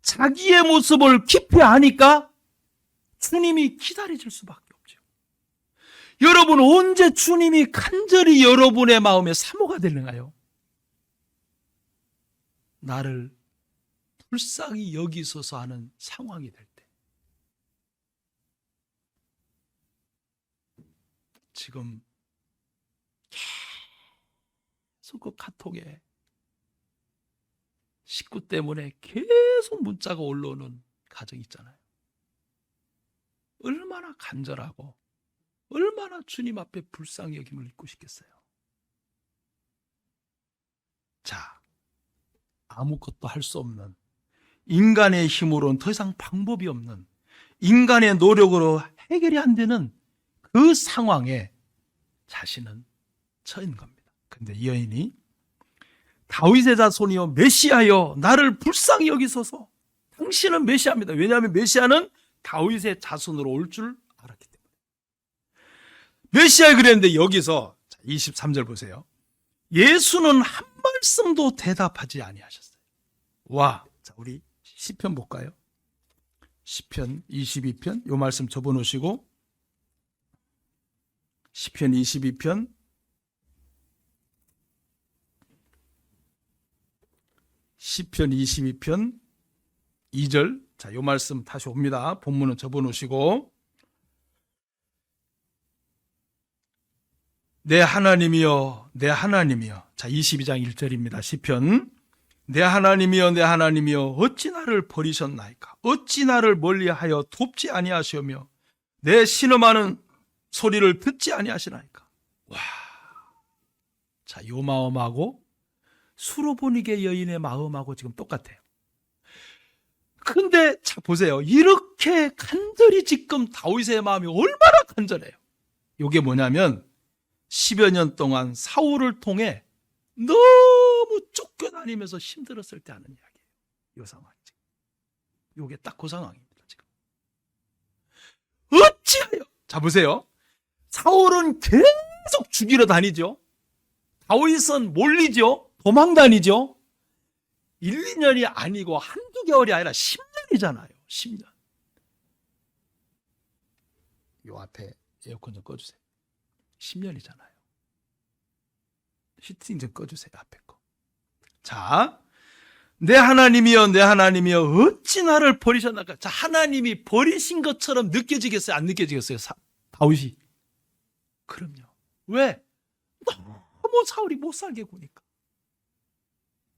자기의 모습을 깊이 아니까 주님이 기다려질 수밖에 없죠. 여러분 언제 주님이 간절히 여러분의 마음에 사모가 되는가요? 나를 불쌍히 여기소서 하는 상황이 될 때. 지금 그 카톡에 식구 때문에 계속 문자가 올라오는 가정 있잖아요. 얼마나 간절하고 얼마나 주님 앞에 불쌍히 여김을 입고 싶겠어요. 자, 아무것도 할 수 없는, 인간의 힘으로는 더 이상 방법이 없는, 인간의 노력으로 해결이 안 되는 그 상황에 자신은 처한 겁니다. 근데 이 여인이 다윗의 자손이여 메시아여 나를 불쌍히 여기소서. 당신은 메시아입니다. 왜냐하면 메시아는 다윗의 자손으로 올 줄 알았기 때문에. 메시아에 그랬는데 여기서 23절 보세요. 예수는 한 말씀도 대답하지 아니하셨어요. 와, 자 우리 시편 볼까요? 시편 22편 요 말씀 접어놓으시고 시편 22편 2절 자, 요 말씀 다시 옵니다. 본문은 접어놓으시고 내 하나님이여 내 하나님이여 자 22장 1절입니다. 시편 내 하나님이여 내 하나님이여 어찌 나를 버리셨나이까 어찌 나를 멀리하여 돕지 아니하시오며 내 신음하는 소리를 듣지 아니하시나이까. 와, 자, 요 마음하고 수로보니게 여인의 마음하고 지금 똑같아요. 근데 자 보세요. 이렇게 간절히 지금 다윗의 마음이 얼마나 간절해요. 이게 뭐냐면 10여 년 동안 사울을 통해 너무 쫓겨다니면서 힘들었을 때 하는 이야기예요. 이 상황이 지금. 이게 딱 그 상황입니다. 지금. 어찌하여 자 보세요. 사울은 계속 죽이러 다니죠. 다윗은 몰리죠. 도망 다니죠. 1, 2년이 아니고 한두 개월이 아니라 10년이잖아요. 10년. 요 앞에 에어컨 좀 꺼주세요. 10년이잖아요. 히팅 좀 꺼주세요. 앞에 거. 자, 내 하나님이여 내 하나님이여 어찌 나를 버리셨나까. 자, 하나님이 버리신 것처럼 느껴지겠어요? 안 느껴지겠어요? 다윗이. 그럼요. 왜? 너무 사울이 못 살게 구니까.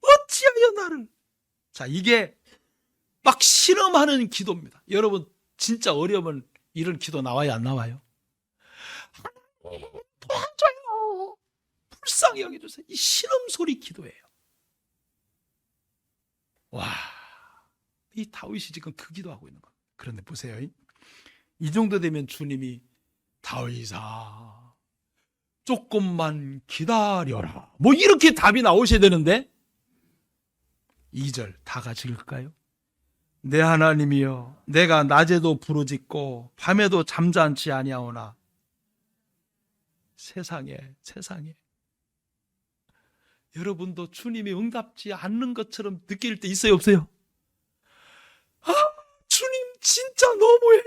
어찌하여 나를. 자, 이게 막 실험하는 기도입니다. 여러분 진짜 어려우면 이런 기도 나와요? 안 나와요? 하나님 도와줘요. 불쌍히 여겨주세요. 이 실험 소리 기도예요. 와, 이 다윗이 지금 그 기도하고 있는 겁니다. 그런데 보세요. 이 정도 되면 주님이 다윗아 조금만 기다려라 뭐 이렇게 답이 나오셔야 되는데 2절 다 같이 읽을까요? 내 하나님이여 내가 낮에도 부르짖고 밤에도 잠잠치 아니하오나 세상에 여러분도 주님이 응답지 않는 것처럼 느낄 때 있어요 없어요? 아, 주님 진짜 너무해.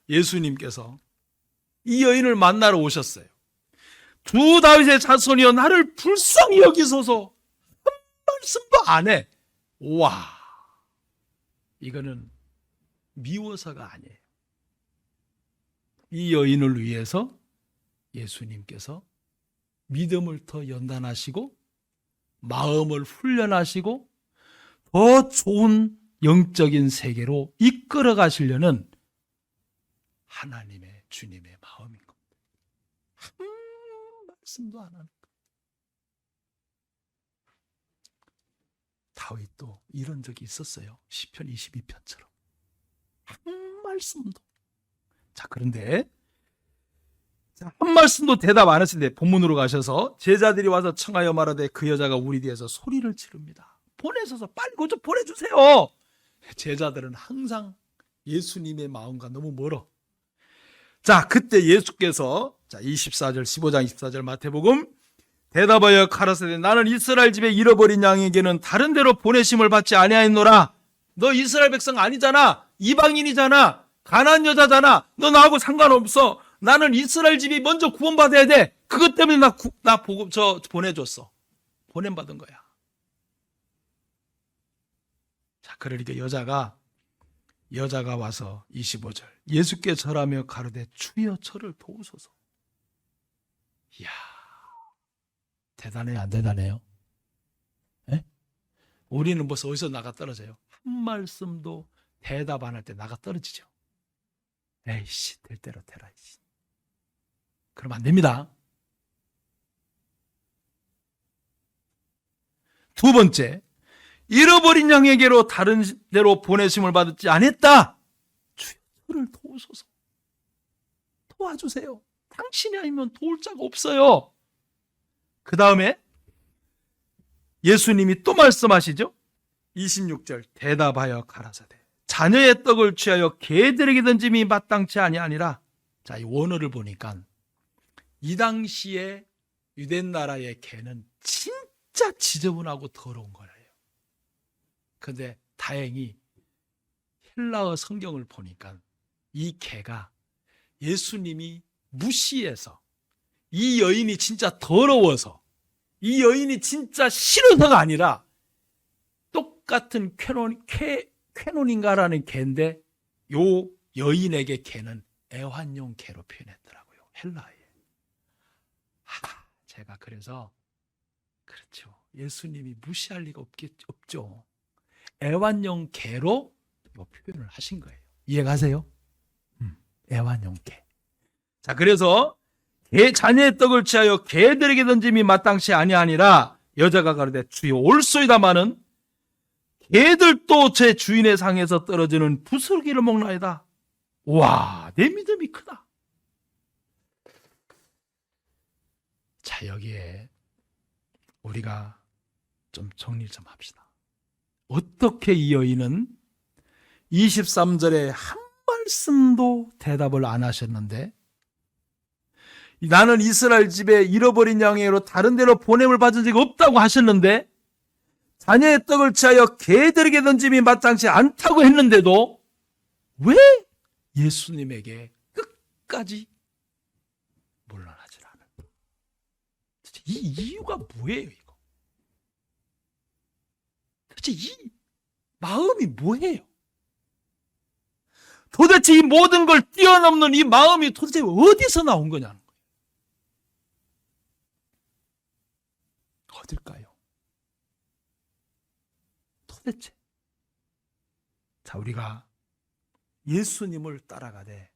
예수님께서 이 여인을 만나러 오셨어요. 주 다윗의 자손이여 나를 불쌍히 여기소서. 한 말씀도 안 해. 와, 이거는 미워서가 아니에요. 이 여인을 위해서 예수님께서 믿음을 더 연단하시고 마음을 훈련하시고 더 좋은 영적인 세계로 이끌어 가시려는 하나님의 주님의 마음인 겁니다. 한 말씀도 안 하는 거예요. 다윗도 이런 적이 있었어요. 시편 22편처럼. 한 말씀도. 자, 그런데 한 말씀도 대답 안 했을 때 본문으로 가셔서 제자들이 와서 청하여 말하되 그 여자가 우리 뒤에서 소리를 지릅니다. 보내셔서 빨리 그거 좀 보내주세요. 제자들은 항상 예수님의 마음과 너무 멀어. 자, 그때 예수께서 자 24절 15장 24절 마태복음 대답하여 가라사대 나는 이스라엘 집에 잃어버린 양에게는 다른 데로 보내심을 받지 아니하였노라. 너 이스라엘 백성 아니잖아. 이방인이잖아. 가난한 여자잖아. 너 나하고 상관없어. 나는 이스라엘 집이 먼저 구원받아야 돼. 그것 때문에 나 복음 보내줬어. 보냄받은 거야. 자, 그러니까 여자가 와서 25절 예수께 절하며 가로되 주여 저를 도우소서. 이야, 대단해요, 안 대단해요? 예? 우리는 벌써 어디서 나가 떨어져요? 한 말씀도 대답 안 할 때 나가 떨어지죠. 에이씨, 될 대로 되라. 그러면 안 됩니다. 두 번째, 잃어버린 양에게로 다른 데로 보내심을 받지 않았다. 주여, 저를 도우소서. 도와주세요. 당신이 아니면 도울 자가 없어요. 그 다음에 예수님이 또 말씀하시죠. 26절, 대답하여 가라사대 자녀의 떡을 취하여 개들에게 던짐이 마땅치 아니하니라. 자, 이 원어를 보니까 이 당시에 유대 나라의 개는 진짜 지저분하고 더러운 거예요. 그런데 다행히 헬라어 성경을 보니까 이 개가 예수님이 무시해서, 이 여인이 진짜 더러워서, 이 여인이 진짜 싫어서가 아니라 똑같은 쾌논인가라는 개인데 요 여인에게 개는 애완용 개로 표현했더라고요, 헬라어에. 제가 그래서 그렇죠, 예수님이 무시할 리가 없죠. 애완용 개로 이 표현을 하신 거예요. 이해가세요? 애완용 개. 자, 그래서 자녀의 떡을 취하여 개들에게 던짐이 마땅치 아니하니라. 여자가 가로되 주여 올소이다마는 개들도 제 주인의 상에서 떨어지는 부스러기를 먹나이다. 와, 내 믿음이 크다. 자, 여기에 우리가 좀 정리를 좀 합시다. 어떻게 이 여인은 23절에 한 말씀도 대답을 안 하셨는데, 나는 이스라엘 집에 잃어버린 양으로 다른 데로 보냄을 받은 적이 없다고 하셨는데, 자녀의 떡을 취하여 개들에게 던짐이 마땅치 않다고 했는데도 왜 예수님에게 끝까지 물러나질 않을까? 이 이유가 뭐예요, 이거? 도대체 이 마음이 뭐예요? 도대체 이 모든 걸 뛰어넘는 이 마음이 도대체 어디서 나온 거냐는 거예요. 어딜까요? 도대체. 자, 우리가 예수님을 따라가되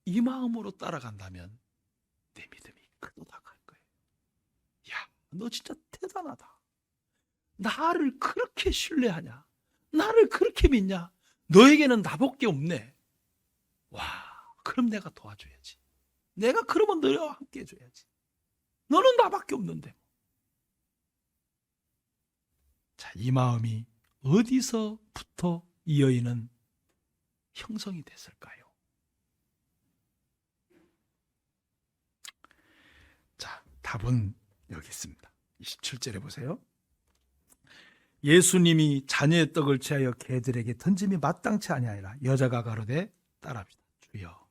이 마음으로 따라간다면 내 믿음이 크도다갈 거예요. 야, 너 진짜 대단하다. 나를 그렇게 신뢰하냐? 나를 그렇게 믿냐? 너에게는 나밖에 없네. 와, 그럼 내가 도와줘야지. 내가 그러면 너와 함께 해줘야지. 너는 나밖에 없는데. 자, 이 마음이 어디서부터 이 여인은 형성이 됐을까요? 자, 답은 여기 있습니다. 27절에 보세요. 예수님이 자녀의 떡을 취하여 개들에게 던짐이 마땅치 아니하니라. 여자가 가로되 따라합시다. 주여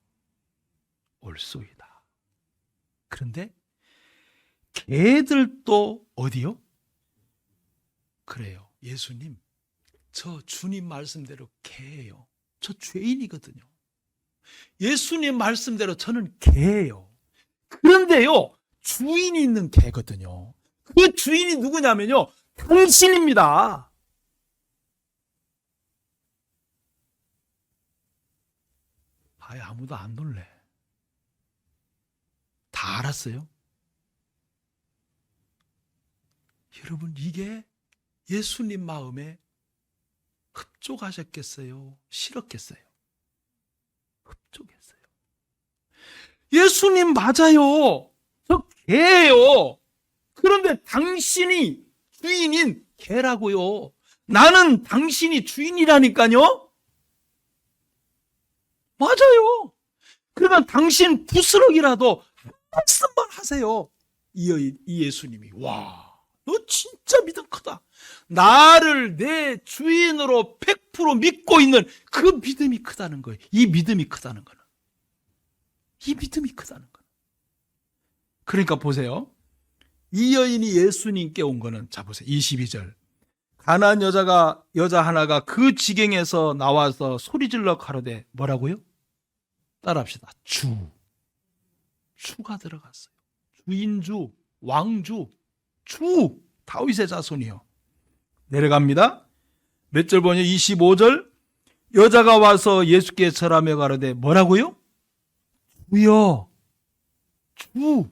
올소이다. 그런데 개들도 어디요? 그래요. 예수님, 저 주님 말씀대로 개예요. 저 죄인이거든요. 예수님 말씀대로 저는 개예요. 그런데요, 주인이 있는 개거든요. 그 주인이 누구냐면요, 당신입니다. 아예 아무도 안 놀래. 다 알았어요. 여러분, 이게 예수님 마음에 흡족하셨겠어요? 싫었겠어요? 흡족했어요. 예수님 맞아요. 저 개예요. 그런데 당신이 주인인 개라고요. 나는 당신이 주인이라니까요. 맞아요. 그러면 당신 부스럭이라도 한 말씀만 하세요. 이 예수님이, 와, 너 진짜 믿음 크다. 나를 내 주인으로 100% 믿고 있는 그 믿음이 크다는 거예요. 이 믿음이 크다는 거는. 이 믿음이 크다는 거는. 그러니까 보세요. 이 여인이 예수님께 온 거는, 자 보세요. 22절. 가나안 여자 하나가 그 지경에서 나와서 소리질러 가로되 뭐라고요? 따라합시다. 주가 들어갔어요. 주인주, 왕주. 주 다윗의 자손이요. 내려갑니다. 몇 절 보냐? 25절. 여자가 와서 예수께 절하며 가로되 뭐라고요? 주여. 주.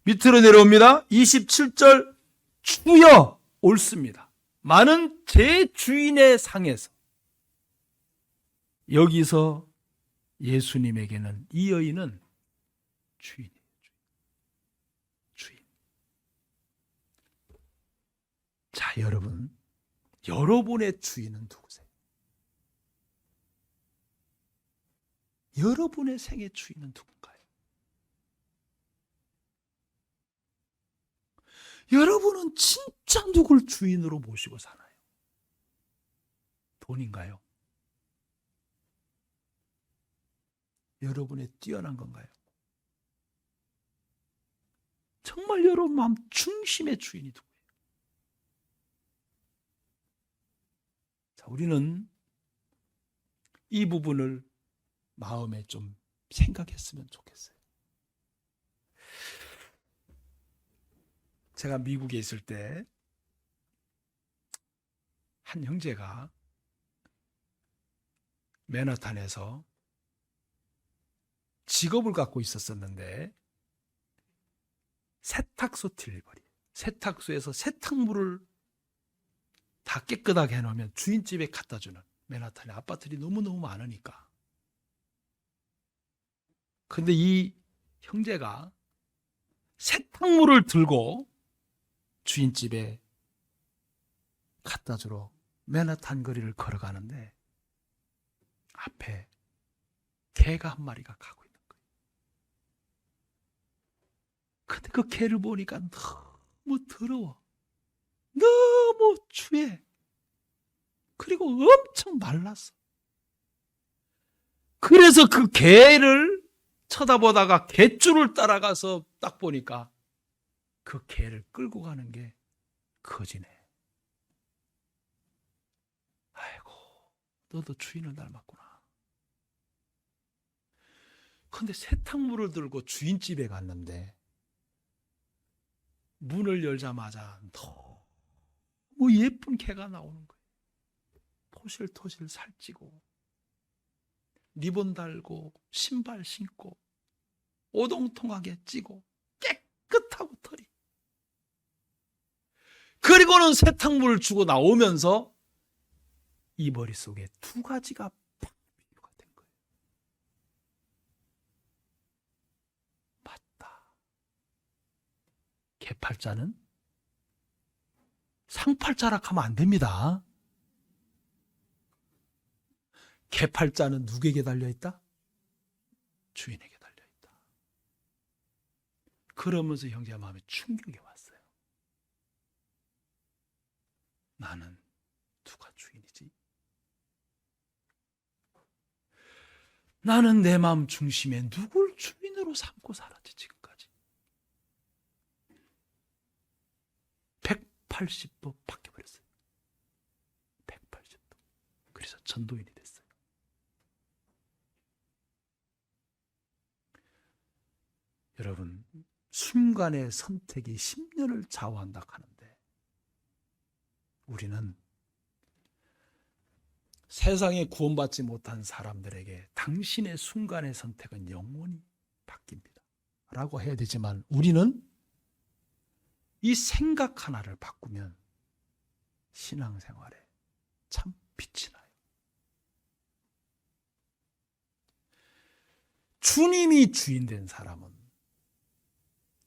밑으로 내려옵니다. 27절. 주여. 옳습니다. 많은 제 주인의 상에서. 여기서 예수님에게는 이 여인은 주인이에요. 주인. 자, 여러분. 여러분의 주인은 누구세요? 여러분의 생의 주인은 누군가요? 여러분은 진짜 누굴 주인으로 모시고 사나요? 돈인가요? 여러분의 뛰어난 건가요? 정말 여러분 마음 중심의 주인이 누구예요? 자, 우리는 이 부분을 마음에 좀 생각했으면 좋겠어요. 제가 미국에 있을 때 한 형제가 맨하탄에서 직업을 갖고 있었었는데 세탁소 딜리버리, 세탁소에서 세탁물을 다 깨끗하게 해놓으면 주인집에 갖다 주는, 맨하탄에 아파트들이 너무너무 많으니까. 근데 이 형제가 세탁물을 들고 주인집에 갖다 주러 맨하탄 거리를 걸어가는데 앞에 개가 한 마리가 가고 있는 거예요. 근데 그 개를 보니까 너무 더러워. 너무 추해. 그리고 엄청 말랐어. 그래서 그 개를 쳐다보다가 개줄을 따라가서 딱 보니까 그 개를 끌고 가는 게 거지네. 아이고, 너도 주인을 닮았구나. 근데 세탁물을 들고 주인집에 갔는데 문을 열자마자 너무 예쁜 개가 나오는 거예요. 토실토실 살찌고 리본 달고 신발 신고 오동통하게 찌고 깨끗하고 털이. 그리고는 세탁물을 주고 나오면서 이 머릿속에 두 가지가 팍 비교가 된 거예요. 맞다. 개팔자는 상팔자락 하면 안 됩니다. 개팔자는 누구에게 달려있다? 주인에게 달려있다. 그러면서 형제가 마음에 충격이 왔어요. 나는 누가 주인이지? 나는 내 마음 중심에 누굴 주인으로 삼고 살았지 지금까지. 180도 바뀌어버렸어요. 180도. 그래서 전도인이 됐어요. 여러분, 순간의 선택이 10년을 좌우한다 하는데 우리는 세상에 구원받지 못한 사람들에게 당신의 순간의 선택은 영원히 바뀝니다 라고 해야 되지만 우리는 이 생각 하나를 바꾸면 신앙생활에 참 빛이 나요. 주님이 주인 된 사람은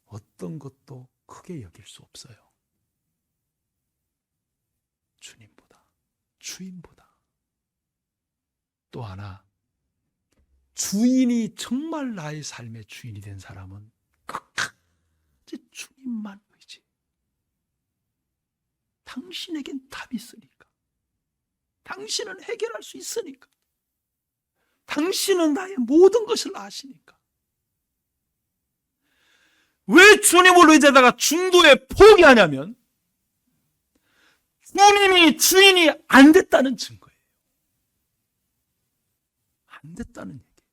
어떤 것도 크게 여길 수 없어요. 주님보다, 주인보다. 또 하나, 주인이 정말 나의 삶의 주인이 된 사람은 끝까지 주님만 의지. 당신에겐 답이 있으니까. 당신은 해결할 수 있으니까. 당신은 나의 모든 것을 아시니까. 왜 주님을 의지하다가 중도에 포기하냐면 주님이 주인이 안 됐다는 증거예요. 안 됐다는 얘기예요.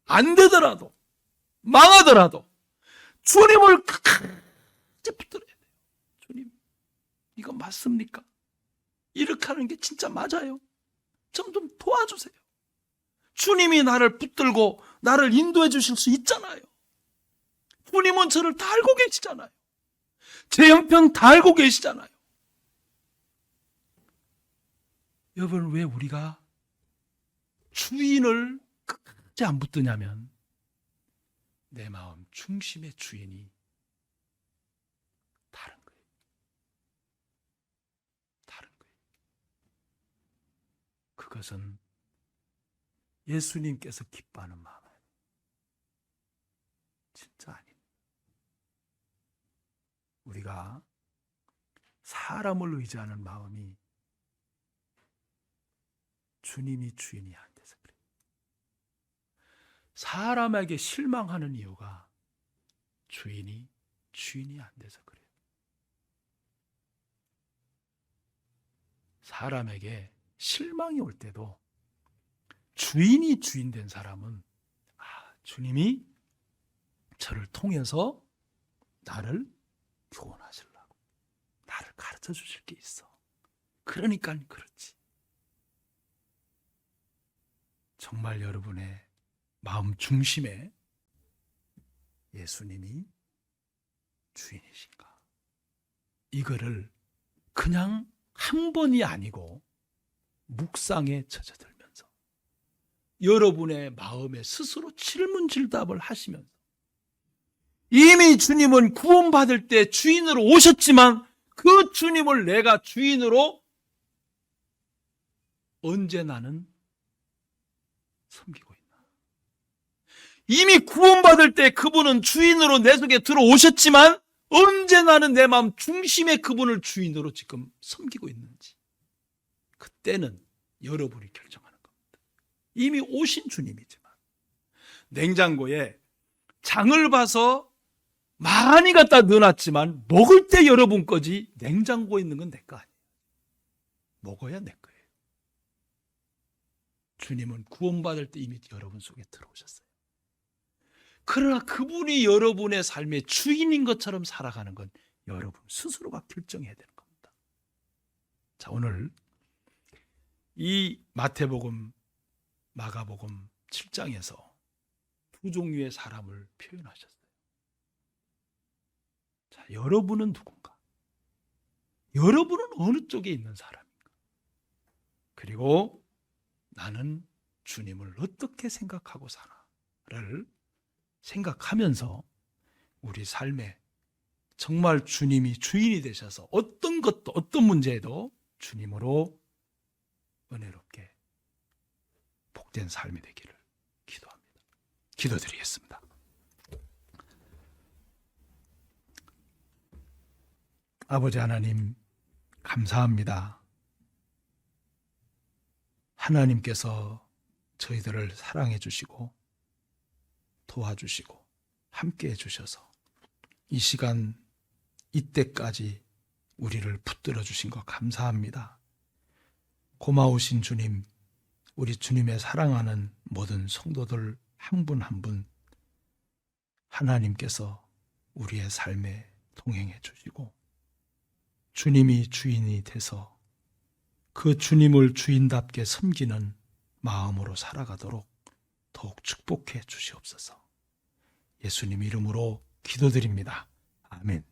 안 되더라도 망하더라도 주님을 끝까지 붙들어야 돼요. 주님, 이거 맞습니까? 이렇게 하는 게 진짜 맞아요? 좀 도와주세요. 주님이 나를 붙들고 나를 인도해 주실 수 있잖아요. 주님은 저를 다 알고 계시잖아요. 제 형편 다 알고 계시잖아요. 여러분, 왜 우리가 주인을 끝까지 안 붙드냐면 내 마음 중심의 주인이 다른 거예요. 다른 거예요. 그것은 예수님께서 기뻐하는 마음이에요. 진짜 아닙니다. 우리가 사람을 의지하는 마음이 주님이 주인이 안 돼서 그래요. 사람에게 실망하는 이유가 주인이 안 돼서 그래요. 사람에게 실망이 올 때도 주인이 주인 된 사람은 주님이 저를 통해서 나를 교훈하시려고, 나를 가르쳐 주실 게 있어. 그러니까 그렇지. 정말 여러분의 마음 중심에 예수님이 주인이신가? 이거를 그냥 한 번이 아니고 묵상에 젖어들면서 여러분의 마음에 스스로 질문질답을 하시면서, 이미 주님은 구원받을 때 주인으로 오셨지만 그 주님을 내가 주인으로 언제 나는 섬기고 있나? 이미 구원받을 때 그분은 주인으로 내 속에 들어오셨지만 언제 나는 내 마음 중심에 그분을 주인으로 지금 섬기고 있는지, 그때는 여러분이 결정하는 겁니다. 이미 오신 주님이지만 냉장고에 장을 봐서 많이 갖다 넣어놨지만 먹을 때 여러분 거지 냉장고에 있는 건 내 거 아니에요. 먹어야 내 거예요. 주님은 구원받을 때 이미 여러분 속에 들어오셨어요. 그러나 그분이 여러분의 삶의 주인인 것처럼 살아가는 건 여러분 스스로가 결정해야 되는 겁니다. 자, 오늘 이 마태복음, 마가복음 7장에서 두 종류의 사람을 표현하셨어요. 자, 여러분은 누군가? 여러분은 어느 쪽에 있는 사람인가? 그리고 나는 주님을 어떻게 생각하고 사나를 생각하면서 우리 삶에 정말 주님이 주인이 되셔서 어떤 것도, 어떤 문제에도 주님으로 은혜롭게 복된 삶이 되기를 기도합니다. 기도드리겠습니다. 아버지 하나님, 감사합니다. 하나님께서 저희들을 사랑해 주시고 도와주시고 함께해 주셔서 이 시간 이때까지 우리를 붙들어 주신 것 감사합니다. 고마우신 주님, 우리 주님의 사랑하는 모든 성도들 한 분 한 분 하나님께서 우리의 삶에 동행해 주시고 주님이 주인이 돼서 그 주님을 주인답게 섬기는 마음으로 살아가도록 더욱 축복해 주시옵소서. 예수님 이름으로 기도드립니다. 아멘.